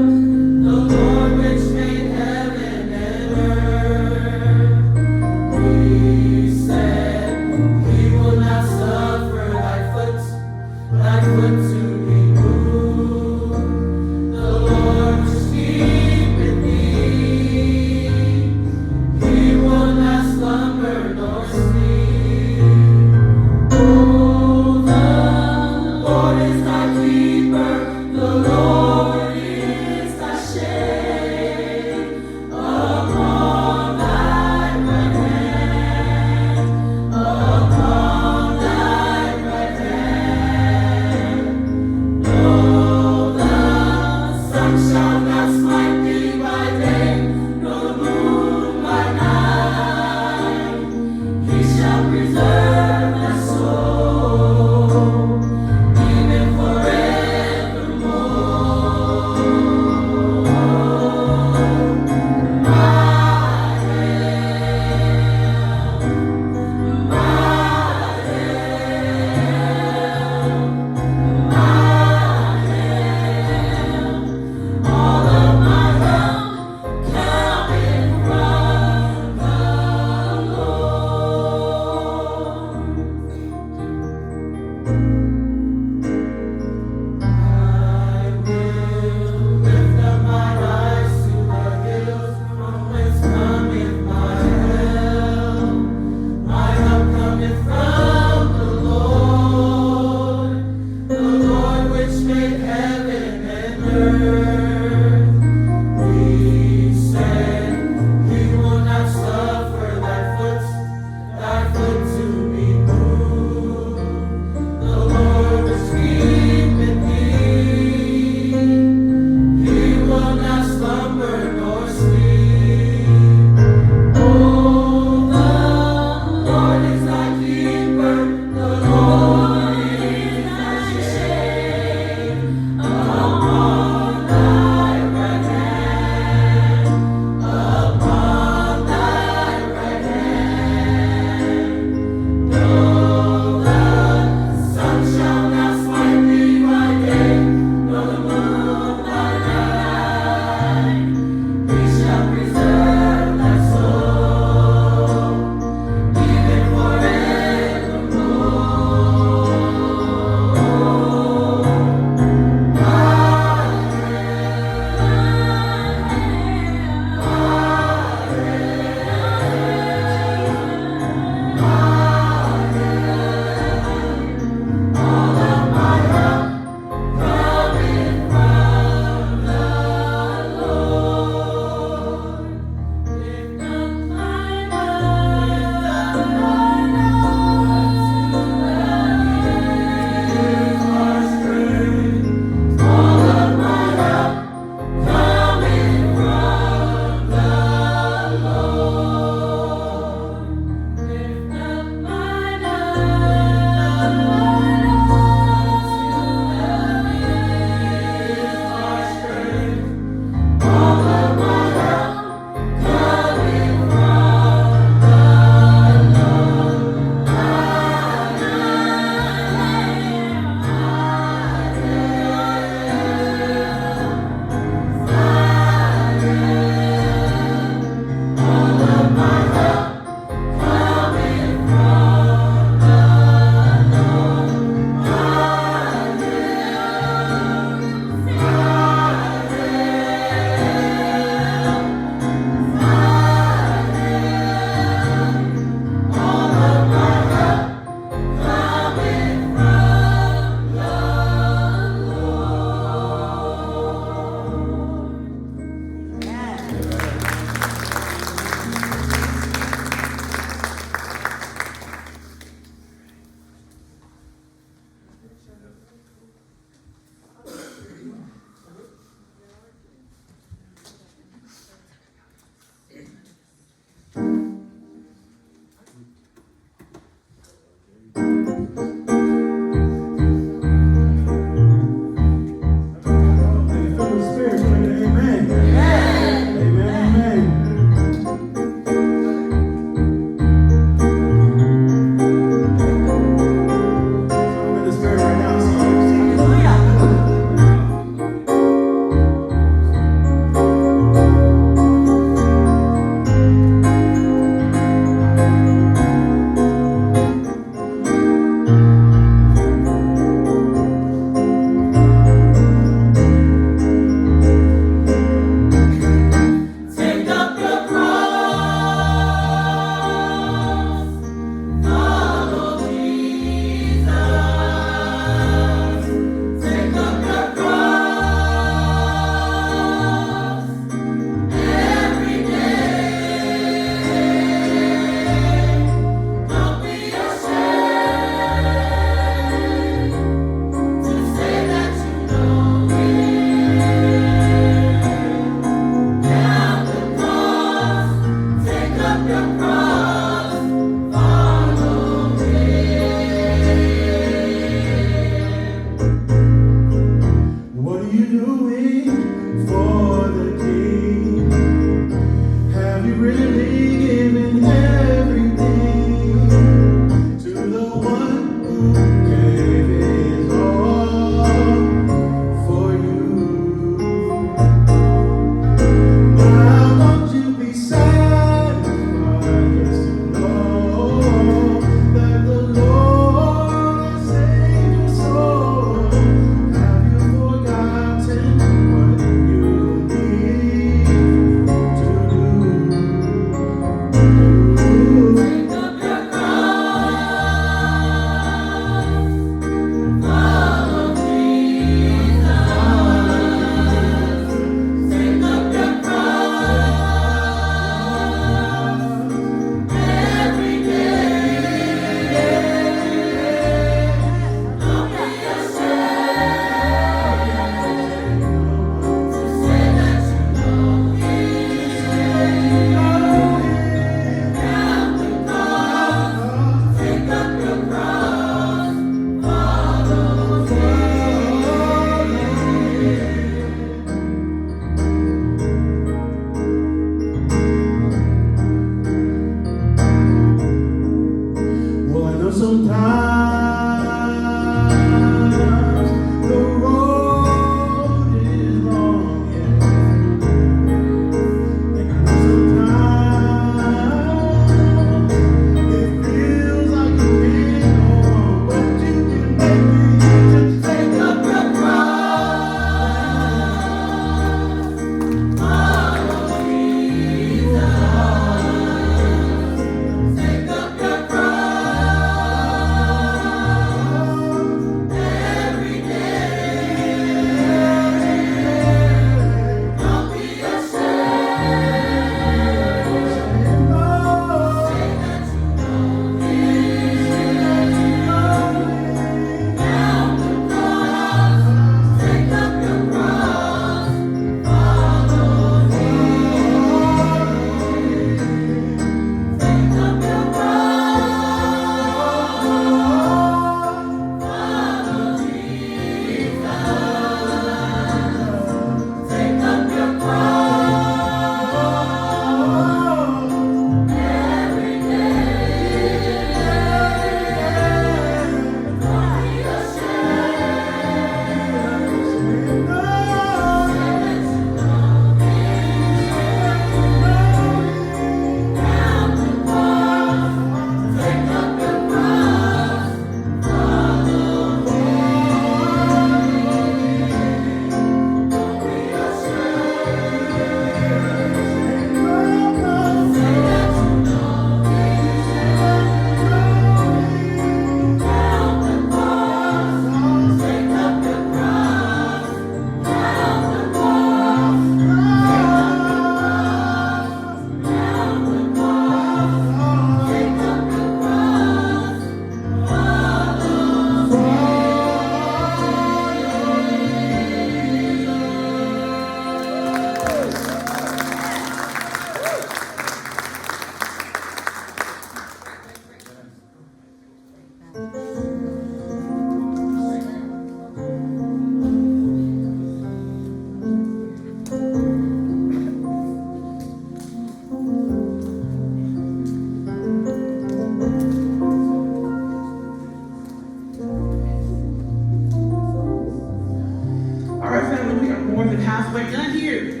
halfway done here.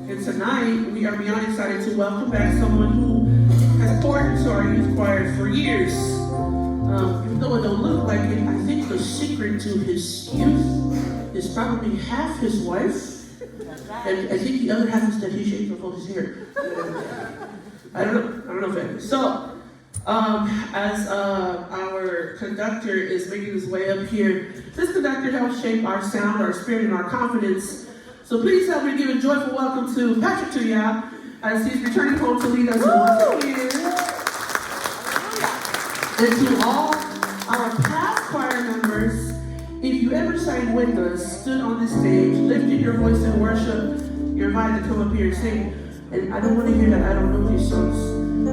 And tonight, we are beyond excited to welcome back someone who has poured into our youth choir for years. Even though it don't look like it, I think the secret to his youth is probably half his wife. And I think the other half is that he shaved off all his hair. I don't know, family. So, as our conductor is making his way up here, this conductor helps shape our sound, our spirit, and our confidence. So please help me give a joyful welcome to Patrick Tuya as he's returning home to lead us once again. And to all our past choir members, if you ever sang with us, stood on this stage, lifted your voice in worship, you're invited to come up here and sing. And I don't want to hear that I don't know these songs.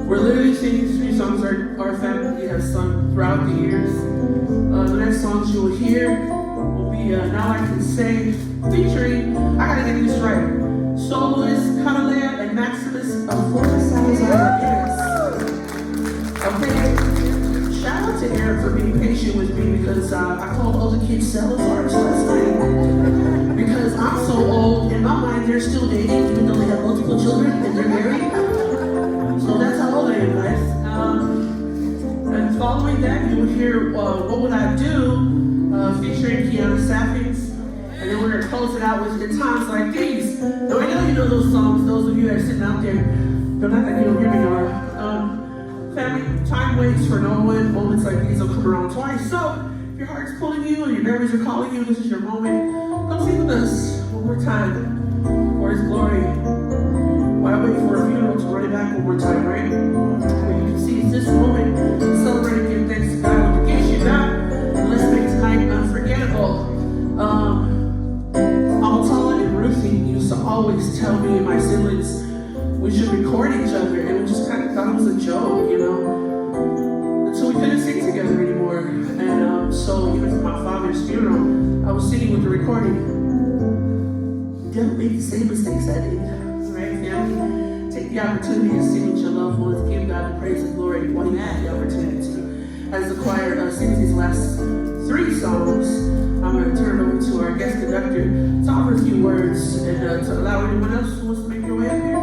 We're literally singing 3 songs our family has sung throughout the years. The next songs you will hear will be Now I Can Say, featuring, I gotta get this right, soloist Catalea and Maximus of Florida Salazar. Okay, shout out to Eric for being patient with me because I called all the kids Salazars last night. Because I'm so old, in my mind they're still dating even though they have multiple children and they're married. So that's how old I am, guys. And following that, you will hear What Would I Do, featuring Kiana Sappings. And then we're going to close it out with In Times Like These. Now I know you know those songs, those of you that are sitting out there. Don't act like you don't hear me, y'all. Family, time waits for no one. Moments like these will come around twice. So, if your heart's pulling you and your memories are calling you, this is your moment. Come sing with us one more time for His glory. Why wait for a funeral to run it back one more time, right? Well, you can see it's this moment, celebrate and give thanks to God with the gifts you got, and let's make tonight unforgettable. Alton and Ruthie used to always tell me and my siblings we should record each other, and we just kind of thought it was a joke, you know? Until we couldn't sing together anymore. And so even for my father's funeral, I was singing with the recording. Don't make the same mistakes I did. Right, family? Take the opportunity to sing with your loved ones. Give God the praise and glory while you have the opportunity. As the choir sings these last 3 songs, I'm going to turn it over to our guest conductor to offer a few words and to allow anyone else who wants to make their way up here.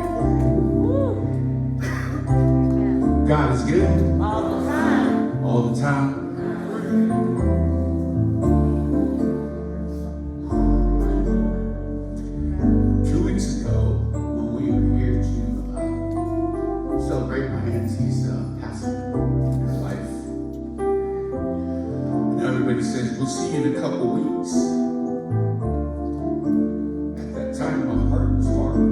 God is good. All the time. All the time. 2 weeks ago, when we were here to celebrate my auntie's passing in her life, and everybody says, we'll see you in a couple weeks. At that time, my heart was hard.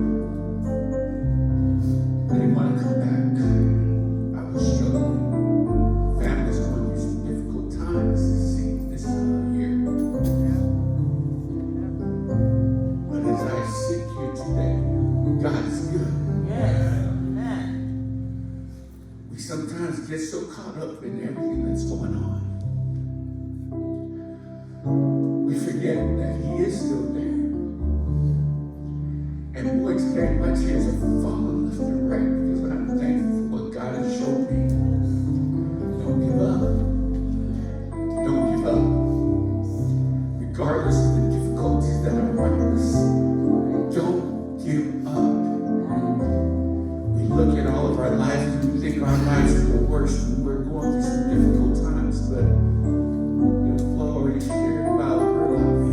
I didn't want to come back. I was struggling. Family's going through some difficult times this year. But as I sit here today, God is good. Yes. Amen. We sometimes get so caught up in everything that's going on. We forget that He is still there. And boy, today my tears are falling left and right because I'm thankful for what God has shown me. Don't give up. Don't give up. Regardless of the difficulties that are around us, don't give up. We look at all of our lives and we think our lives are the worst and we're going through some difficult times, but Flo already shared about her life.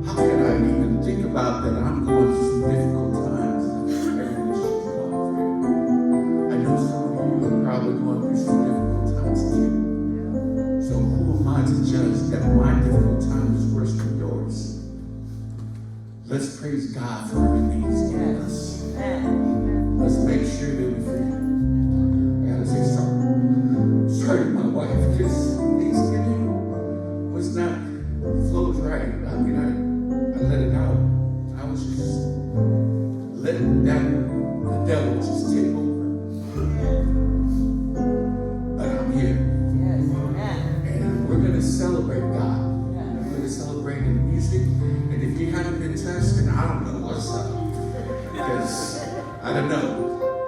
How can I even think about that I'm going through some difficult times after everything she's gone through? I know some of you are probably going through some difficult times too. So who am I to judge that my difficult time is worse than yours? Let's praise God for everything He's given us. Let's make sure that we forget. I gotta say sorry to my wife because Thanksgiving was not flowed right. I mean, I let it out. I was just letting the devil just take over. But I'm here. Yes. Amen. And we're going to celebrate God. We're going to celebrate in the music. And if you haven't been touched, then I don't know what's up. Because I don't know.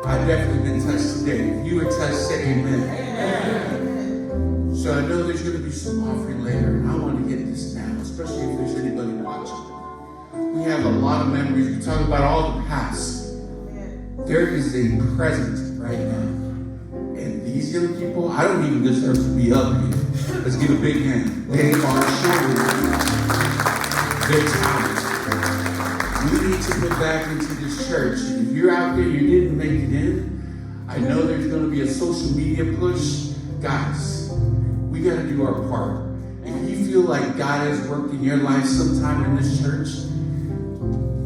I've definitely been touched today. If you were touched, say amen. Amen. So I know there's going to be some offering later. And I want to get this now, especially if there's anybody watching. We have a lot of memories. We talk about all the past. There is a present right now. And these young people, I don't even deserve to be up here. Let's give a big hand. They are showing their talent. We need to put back into this church. And if you're out there, you didn't make it in, I know there's going to be a social media push. Guys, we got to do our part. If you feel like God has worked in your life sometime in this church,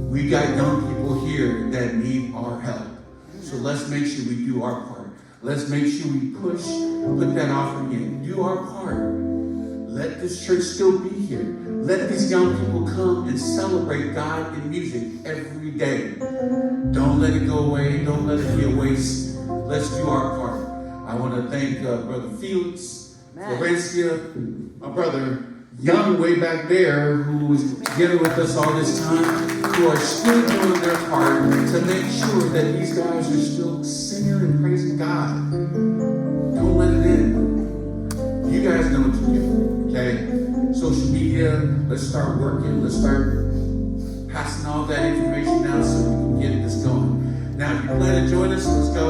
we got young people here that need our help. So let's make sure we do our part. Let's make sure we push, put that offering in. Do our part. Let this church still be here. Let these young people come and celebrate God in music every day. Don't let it go away. Don't let it be a waste. Let's do our part. I want to thank Brother Felix, Florencia, my brother Young way back there, who was together with us all this time, who are still doing their part to make sure that these guys are still singing and praising God. Don't let it in. You guys know what to do, okay? Social media, let's start working. Let's start passing all that information out so we can get this going. Now, if you plan to join us, let's go.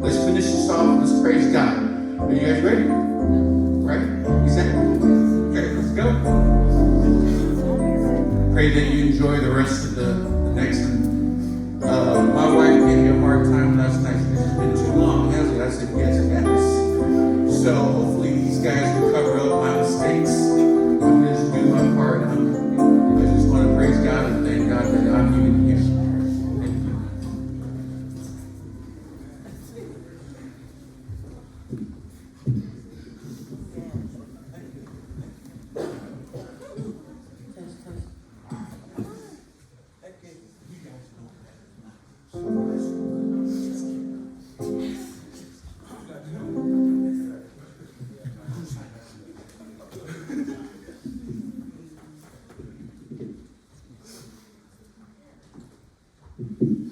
Let's finish this off. Let's praise God. Are you guys ready? Right? Exactly. Okay, let's go. Pray that you enjoy the rest of the next one. My wife gave me a hard time last night. She said, it's been too long, hasn't it? I said, yes, it has. So hopefully these guys will cover up my mistakes. I'm just do my part. I just want to praise God and thank God that I'm even here. Thank you.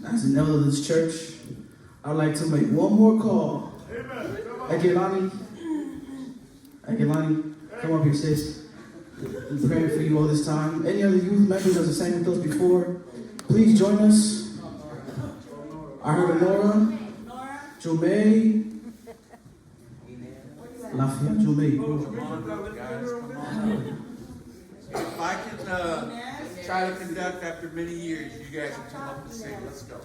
As an elder of this church, I'd like to make one more call. Agelani, come up here, sis. I'm praying for you all this time. Any other youth members that have sang with us before, please join us. I heard Nora, Jomay, Lafayette, Jomay. If I can try to conduct after many years, you guys can come up and sing. Let's go.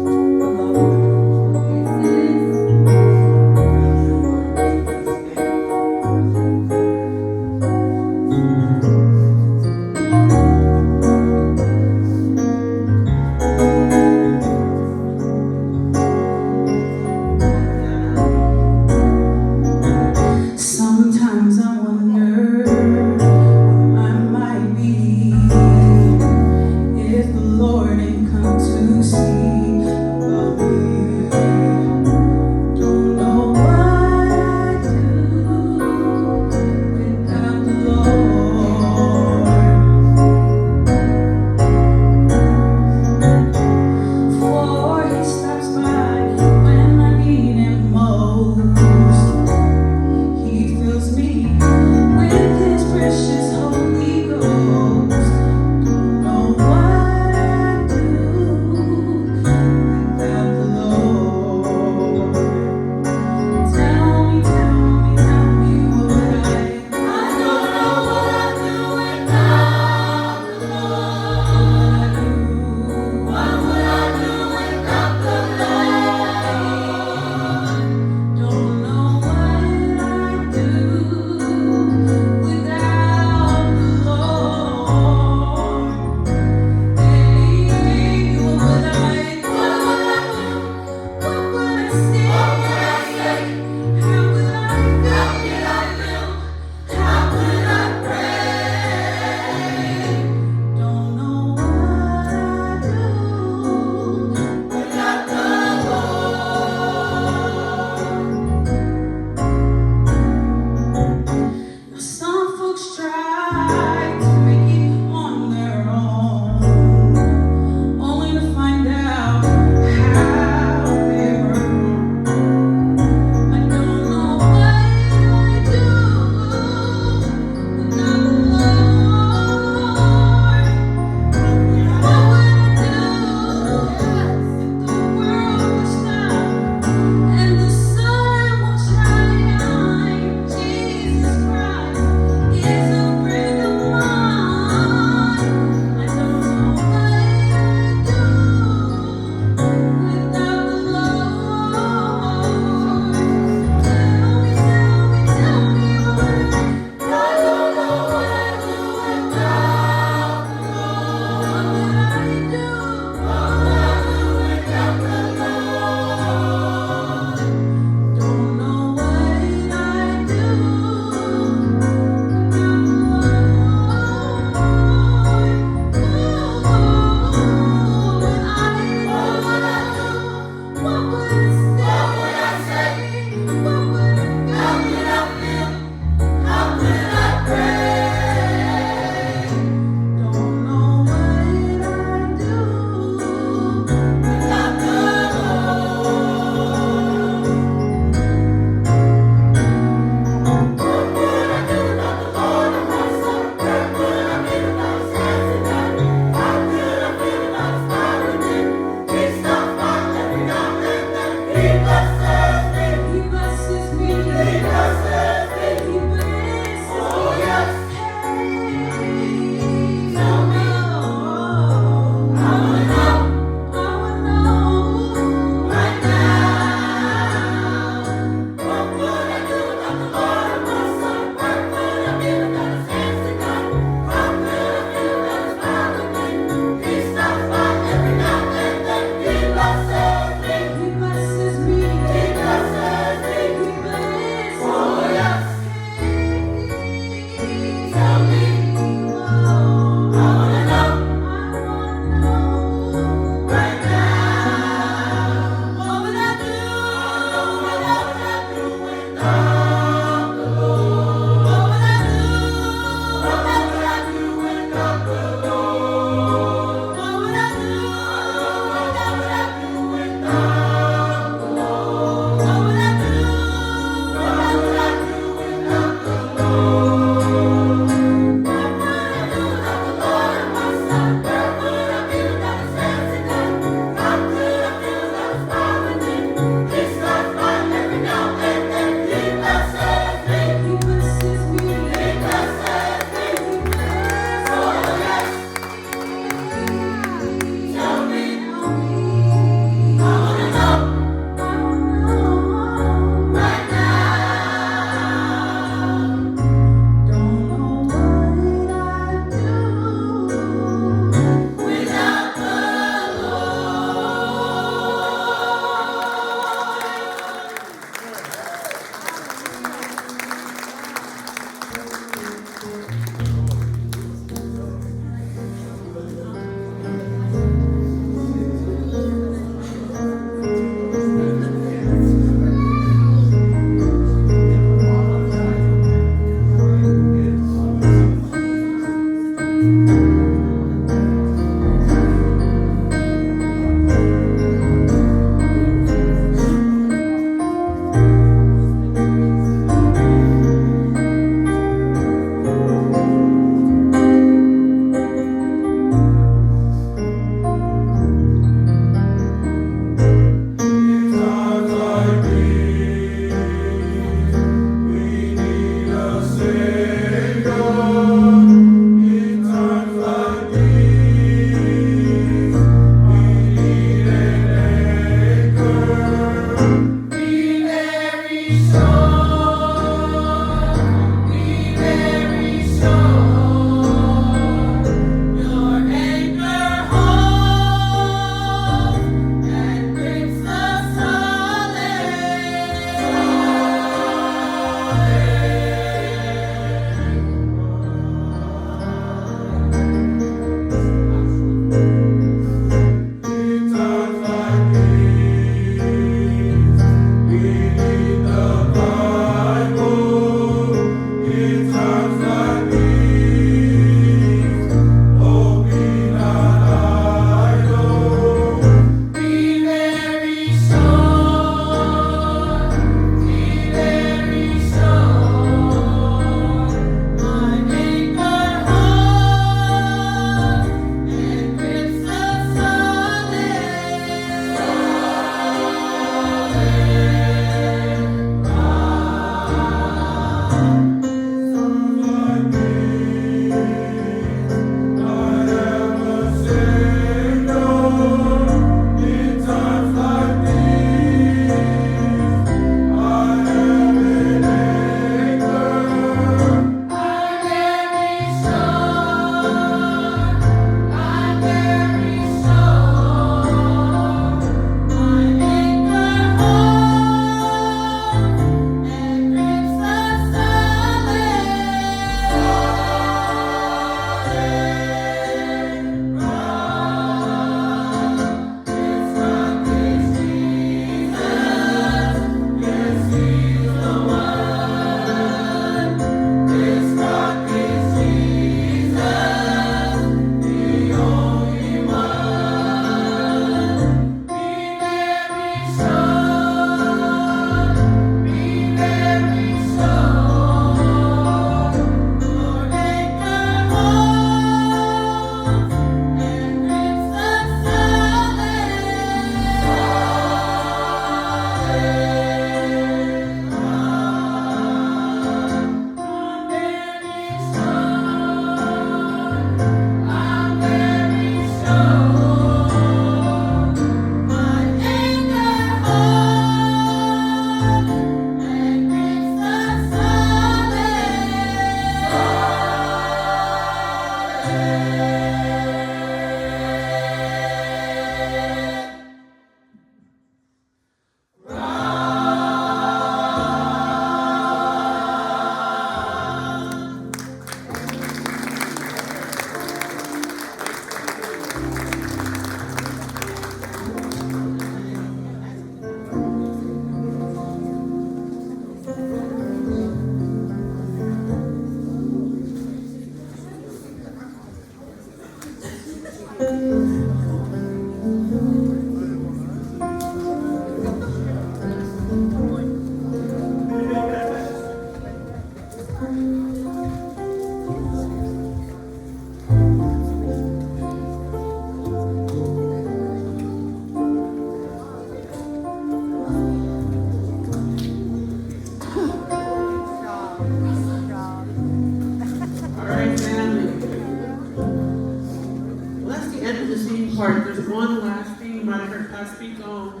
part. There's one last thing you might have heard Pat speak on.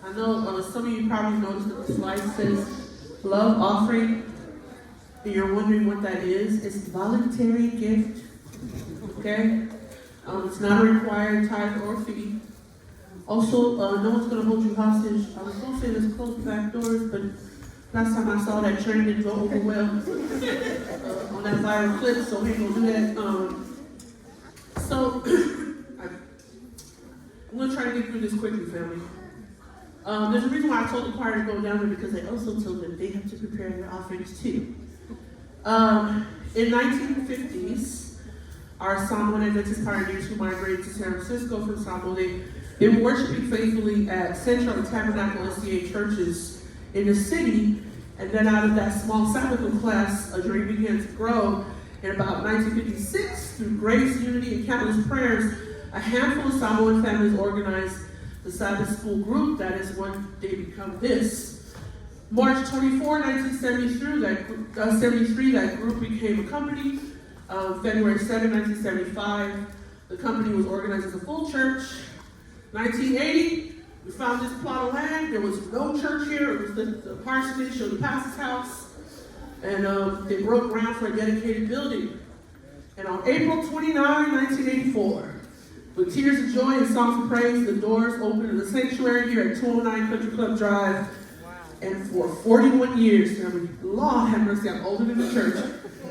I know some of you probably noticed that the slide says love offering. And you're wondering what that is. It's a voluntary gift. Okay? It's not a required tithe or fee. Also, no one's going to hold you hostage. I was going to say let's close the back doors, but last time I saw that train didn't go over well on that viral clip, so we ain't going to do that. So, I'm going to try to get through this quickly, family. There's a reason why I told the choir to go down there, because I also told them they have to prepare their offerings too. In 1950s, our Samoan Adventist pioneers who migrated to San Francisco from Samoa, they were worshiping faithfully at Central and Tabernacle SDA churches in the city, and then out of that small Sabbath class, a dream began to grow. In about 1956, through grace, unity, and countless prayers, a handful of Samoan families organized the Sabbath school group that is one day become this. March 24, 1973, that group became a company. February 7, 1975, the company was organized as a full church. 1980, we found this plot of land. There was no church here. It was the parsonage or the pastor's house. And they broke ground for a dedicated building. And on April 29, 1984, with tears of joy and songs of praise, the doors opened in the sanctuary here at 209 Country Club Drive. And for 41 years, Lord have mercy, I'm older than the church.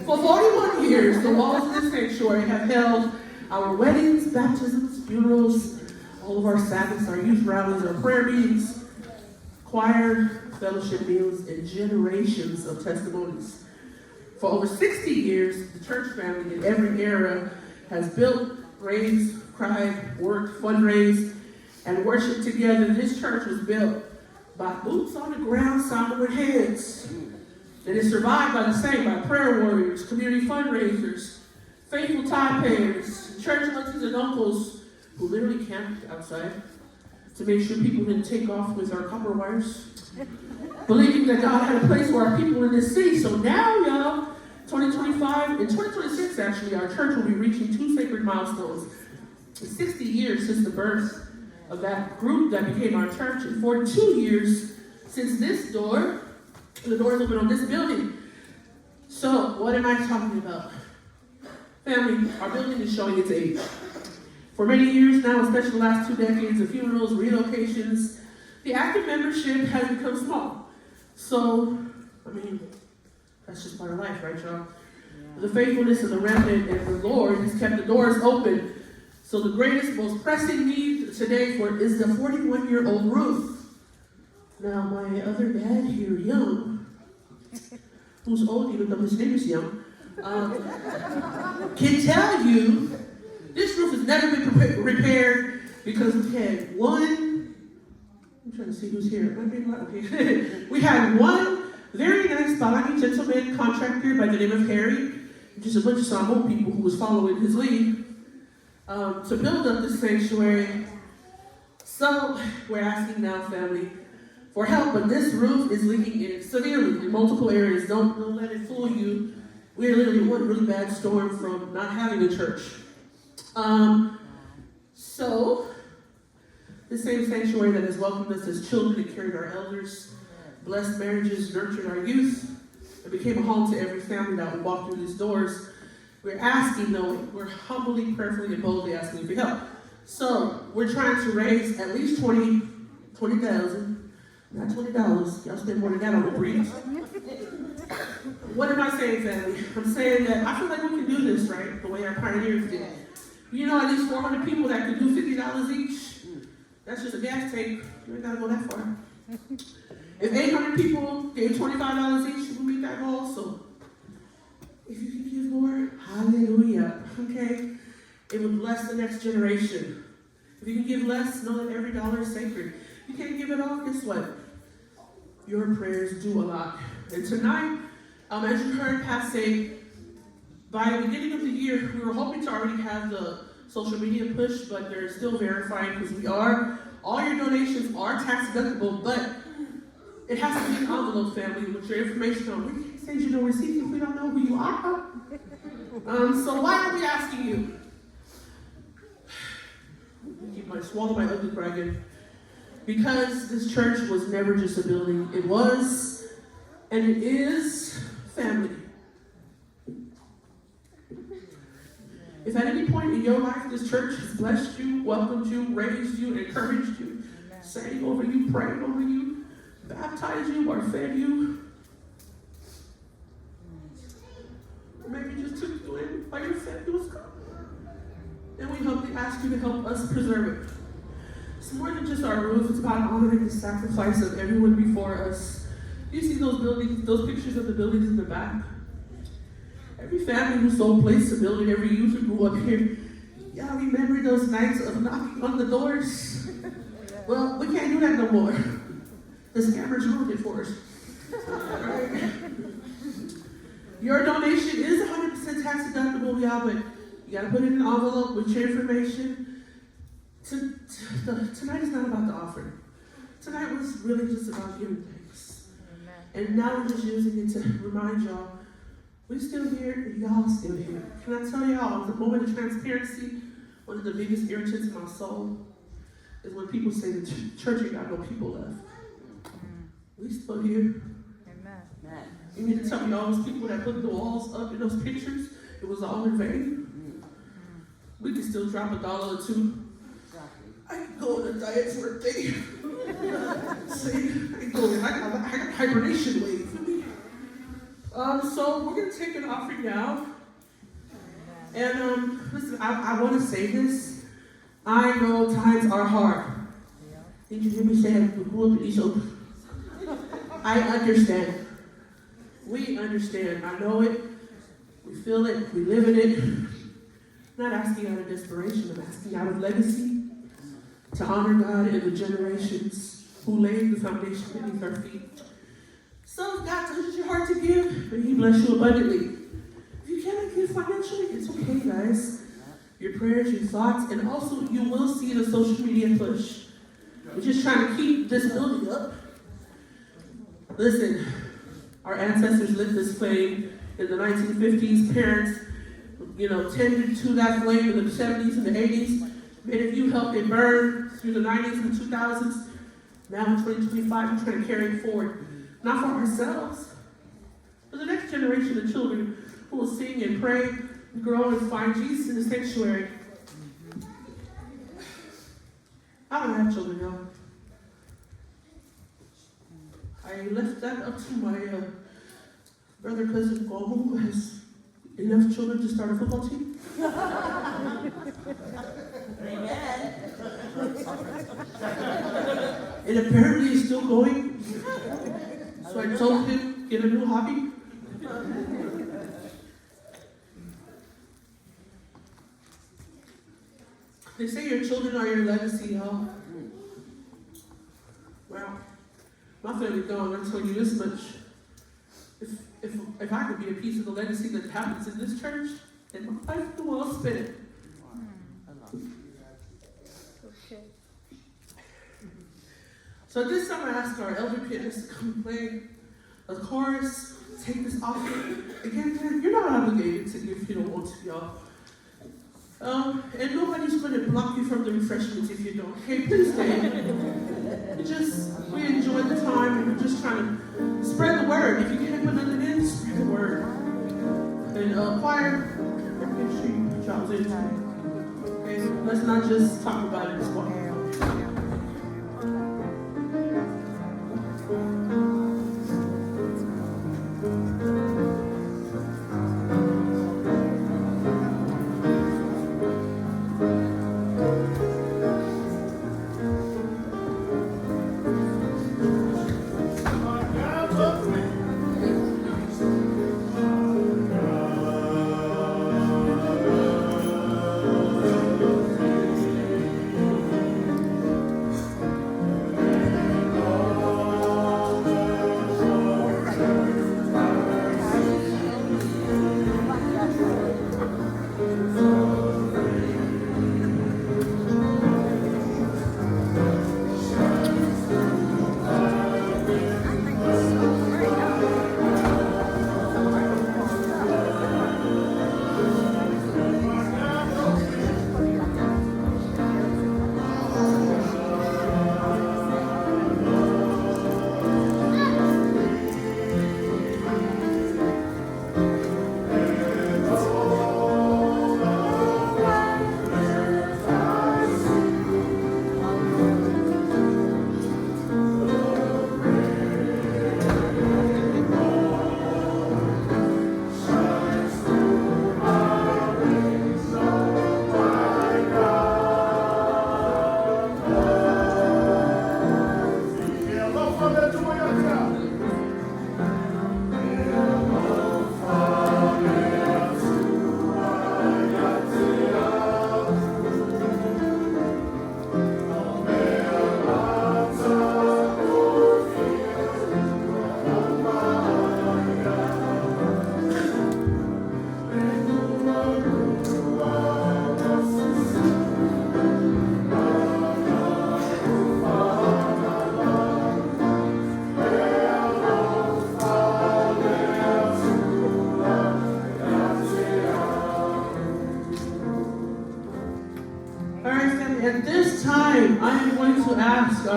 For 41 years, the walls of this sanctuary have held our weddings, baptisms, funerals, all of our Sabbaths, our youth rallies, our prayer meetings, choir, fellowship meals, and generations of testimonies. For over 60 years, the church family in every era has built, raised, cried, worked, fundraised, and worshiped together. This church was built by boots on the ground, Samoan hands. And it survived by the same, by prayer warriors, community fundraisers, faithful tithe payers, church aunties and uncles who literally camped outside to make sure people didn't take off with our copper wires, believing that God had a place for our people in this city. So now, y'all, 2025, in 2026 actually, our church will be reaching 2 sacred milestones. It's 60 years since the birth of that group that became our church, and 42 years since the doors open on this building. So, what am I talking about? Family, our building is showing its age. For many years now, especially the last 2 decades of funerals, relocations, the active membership has become small. So, that's just part of life, right, y'all? The faithfulness of the remnant and the Lord has kept the doors open. So the greatest, most pressing need today is the 41-year-old Ruth. Now, my other dad here, Young, who's old even though his name is Young, can tell you this roof has never been repaired because we had one, I'm trying to see who's here. Okay. We had one very nice Palani gentleman contractor by the name of Harry, just a bunch of Samoan people who was following his lead, to build up this sanctuary. So we're asking now, family, for help, but this roof is leaking in severely in multiple areas. Don't let it fool you. We're literally one really bad storm from not having a church. So the same sanctuary that has welcomed us as children and carried our elders, blessed marriages, nurtured our youth, and became a home to every family that would walk through these doors. We're asking, though, we're humbly, prayerfully, and boldly asking for help. So we're trying to raise at least $20,000, not $20. Y'all spend more than that on the breeze. What am I saying, family? I'm saying that I feel like we can do this, right? The way our pioneers did. You know, at least 400 people that could do $50 each. That's just a gas tank. You ain't gotta go that far. If 800 people gave $25 each, we'll meet that goal. So if you can give more, hallelujah. Okay? It would bless the next generation. If you can give less, know that every dollar is sacred. You can't give it all, guess what? Your prayers do a lot. And tonight, as you heard Pat say, by the beginning of the year, we were hoping to already have the social media push, but they're still verifying because all your donations are tax deductible, but it has to be an envelope, family, with your information on. We can't send you no receipts if we don't know who you are. So why are we asking you? I swallowed my ugly dragon. Because this church was never just a building. It was, and it is, family. If at any point in your life this church has blessed you, welcomed you, raised you, encouraged you, sang over you, prayed over you, baptized you, or fed you, or maybe just took you in while your family was gone, then we humbly ask you to help us preserve it. It's more than just our roof, it's about honoring the sacrifice of everyone before us. You see those buildings, those pictures of the buildings in the back? Every family who so placed a building, every youth who grew up here, y'all remember those nights of knocking on the doors? Well, we can't do that no more. The scammers ruined it for us. Right. Your donation is 100% tax deductible, y'all, but you gotta put it in an envelope with your information. Tonight is not about the offering. Tonight was really just about giving thanks. And now we're just using it to remind y'all, we're still here and y'all still here. Can I tell y'all, the moment of transparency, one of the biggest irritants in my soul is when people say the church ain't got no people left. We still here. Amen. You mean to tell me all those people that put the walls up in those pictures, it was all in vain? We can still drop $1 or $2. I can go on a diet for a day. See, I got hibernation wave. So we're gonna take an offering now. And listen, I want to say this. I know times are hard. Did you hear me say we grew up in East Oakland? I understand. We understand. I know it. We feel it. We live in it. I'm not asking out of desperation. I'm asking out of legacy to honor God and the generations who laid the foundation beneath our feet. So if God touches your heart to give, may He bless you abundantly. If you cannot give financially, it's okay, guys. Your prayers, your thoughts, and also you will see the social media push. We're just trying to keep this building up. Listen, our ancestors lit this flame in the 1950s. Parents, tended to that flame in the 70s and the 80s. Many of you helped it burn through the 90s and 2000s. Now in 2025, we're trying to carry it forward. Not for ourselves, but the next generation of children who will sing and pray, and grow and find Jesus in the sanctuary. I don't have children, y'all. I left that up to my brother, cousin, Gomu, who has enough children to start a football team. Amen. And apparently he's still going. So I told him, get a new hobby. They say your children are your legacy, y'all. Well, my family's gone. I'm telling you this much. If I could be a piece of the legacy that happens in this church, then my life would be well spent. So at this time, I ask our elder pianists to come play a chorus, take this offering. Again, you're not obligated to give if you don't want to, y'all. And nobody's going to block you from the refreshments if you don't. Okay, please stay. We enjoy the time, and we're just trying to spread the word. If you can't put nothing in, spread the word. And choir, make sure you put y'all's in. Okay, let's not just talk about it, it's choir.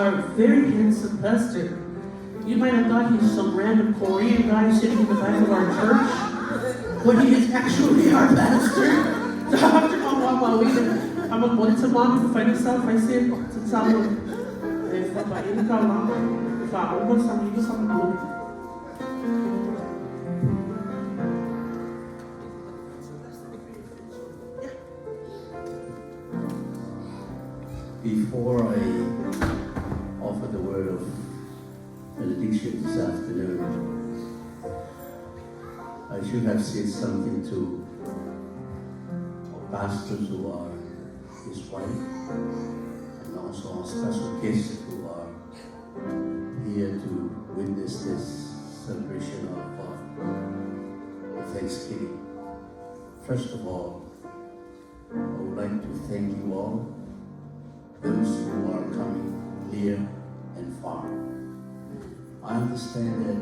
our very handsome pastor. You might have thought he's some random Korean guy sitting in the back of our church, but he is actually our pastor. Dr. Mawawawin, I'm going to mom to find yourself. I said, to Samoan, if I in Kalam, if I almost some you some Before I offer the word of benediction this afternoon, I should have said something to our pastors who are his wife, and also our special guests who are here to witness this celebration of Thanksgiving. First of all, I would like to thank you all, those who are coming near and far. I understand that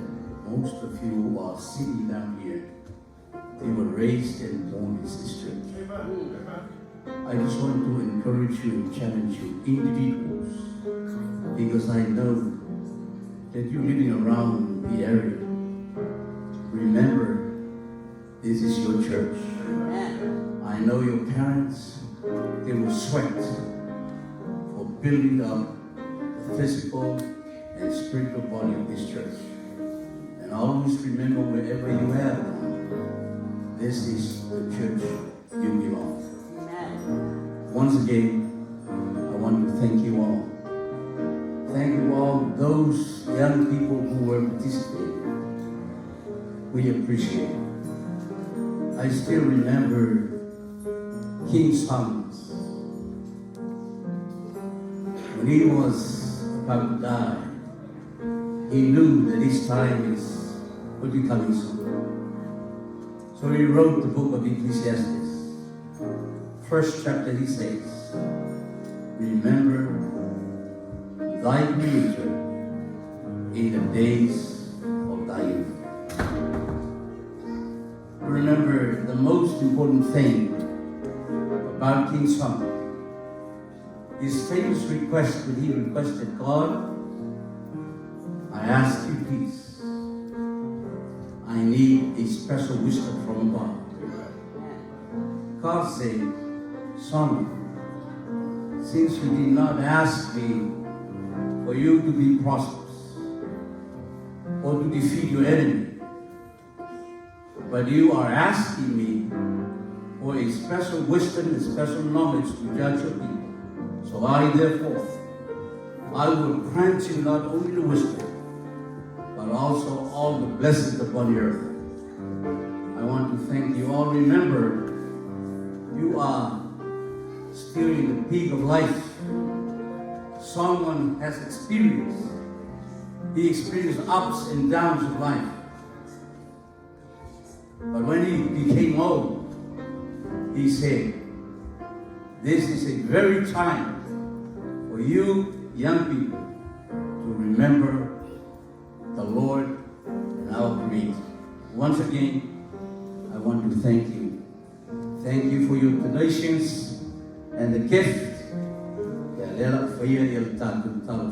most of you who are sitting down here, they were raised and born in this church. I just want to encourage you and challenge you, individuals, because I know that you're living around the area. Remember, this is your church. I know your parents, they will sweat for building up the physical and spiritual body of this church. And always remember, wherever you are, this is the church you belong. Once again, I want to thank you all. Thank you all, those young people who were participating. We appreciate it. I still remember King Samoan. When he was about to die, he knew that his time would be coming soon. So he wrote the book of Ecclesiastes. First chapter he says, remember thy Creator in the days of thy youth. Remember the most important thing about King Samoan. His famous request when he requested, God, I ask you peace. I need a special wisdom from above. God said, Son, since you did not ask me for you to be prosperous or to defeat your enemy, but you are asking me for a special wisdom and special knowledge to judge your people. So I, therefore, I will grant you not only the wisdom, but also all the blessings upon the earth. I want to thank you all. Remember, you are still in the peak of life. Someone has experienced. He experienced ups and downs of life. But when he became old, he said, this is a very time for you young people to remember the Lord and our Creator. Once again, I want to thank you. Thank you for your donations and the gift.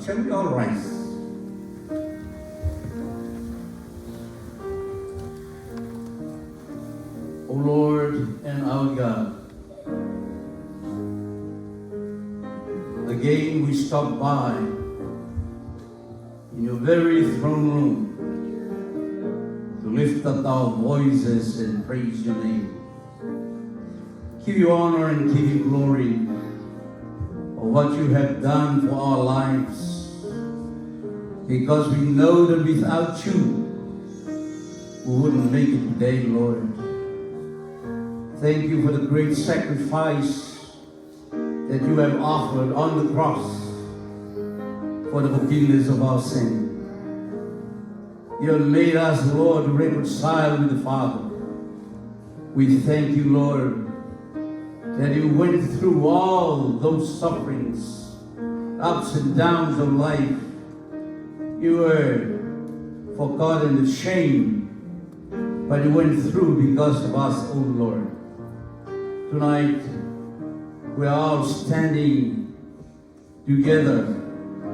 Shall we all rise? O Lord and our God, again we stop by in your very throne room to lift up our voices and praise your name. Give you honor and give you glory for what you have done for our lives, because we know that without you we wouldn't make it today, Lord. Thank you for the great sacrifice that you have offered on the cross for the forgiveness of our sin. You have made us, Lord, reconciled with the Father. We thank you, Lord, that you went through all those sufferings, ups and downs of life. You were forgotten and shame, but you went through because of us, O Lord. Tonight, we are all standing together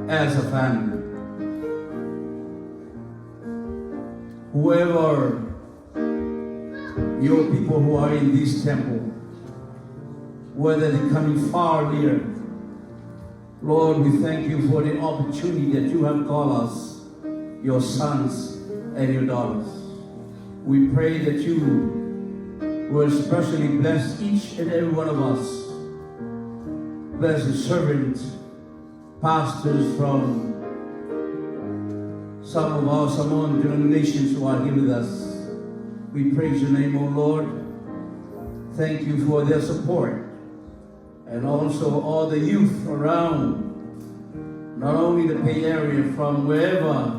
as a family. Whoever your people who are in this temple, whether they're coming far or near, Lord, we thank you for the opportunity that you have called us, your sons and your daughters. We pray that you will especially bless each and every one of us. Bless the servants, pastors from some of our Samoan denominations who are here with us. We praise your name, O Lord. Thank you for their support. And also all the youth around, not only the Bay Area, from wherever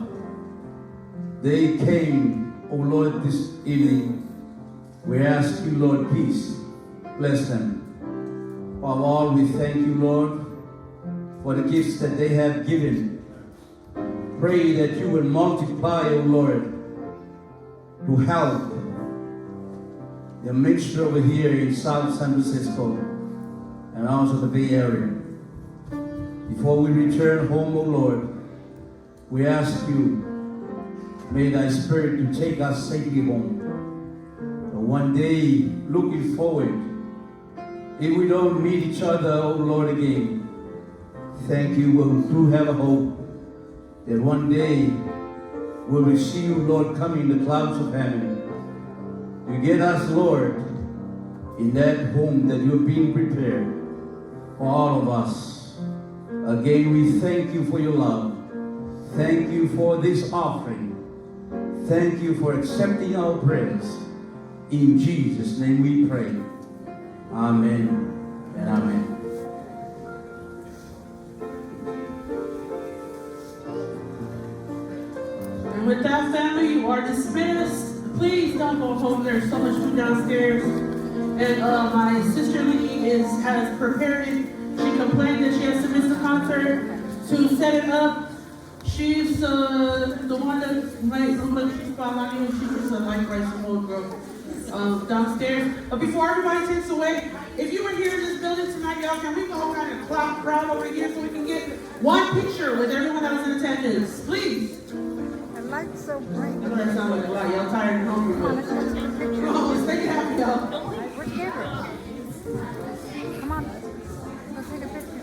they came, O Lord, this evening. We ask you, Lord, peace. Bless them. Above all, we thank you, Lord, for the gifts that they have given. Pray that you will multiply, O Lord, to help the ministry over here in South San Francisco and also the Bay Area. Before we return home, O Lord, we ask you, may thy Spirit to take us safely home. But one day, looking forward, if we don't meet each other, O Lord, again, thank you, we do have a hope that one day we will see you, Lord, coming in the clouds of heaven. You get us, Lord, in that home that you're being prepared for all of us. Again, we thank you for your love. Thank you for this offering. Thank you for accepting our prayers. In Jesus' name we pray. Amen and amen. And with that, family, you are dismissed. Please don't go home. There's so much food downstairs. And my sister Lee has prepared it. She complained that she has to miss the concert to set it up. She's the one that might look like she's following you. She's just a light bright small girl downstairs. But before everybody takes away, if you were here in this building tonight, y'all, can we go kind of crowd over here so we can get one picture with everyone that was in attendance, please? The light's so bright. I know that sounds like a lot. Y'all tired and hungry, but come on, let's make it happen, y'all. We're here. Come on. Let's take a picture.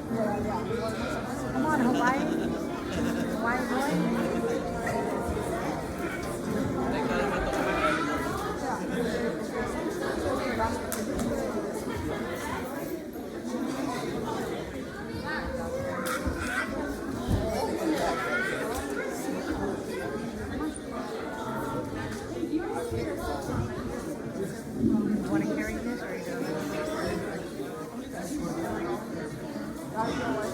Come on, Hawaii. Hawaii boy. Want to carry this or you don't?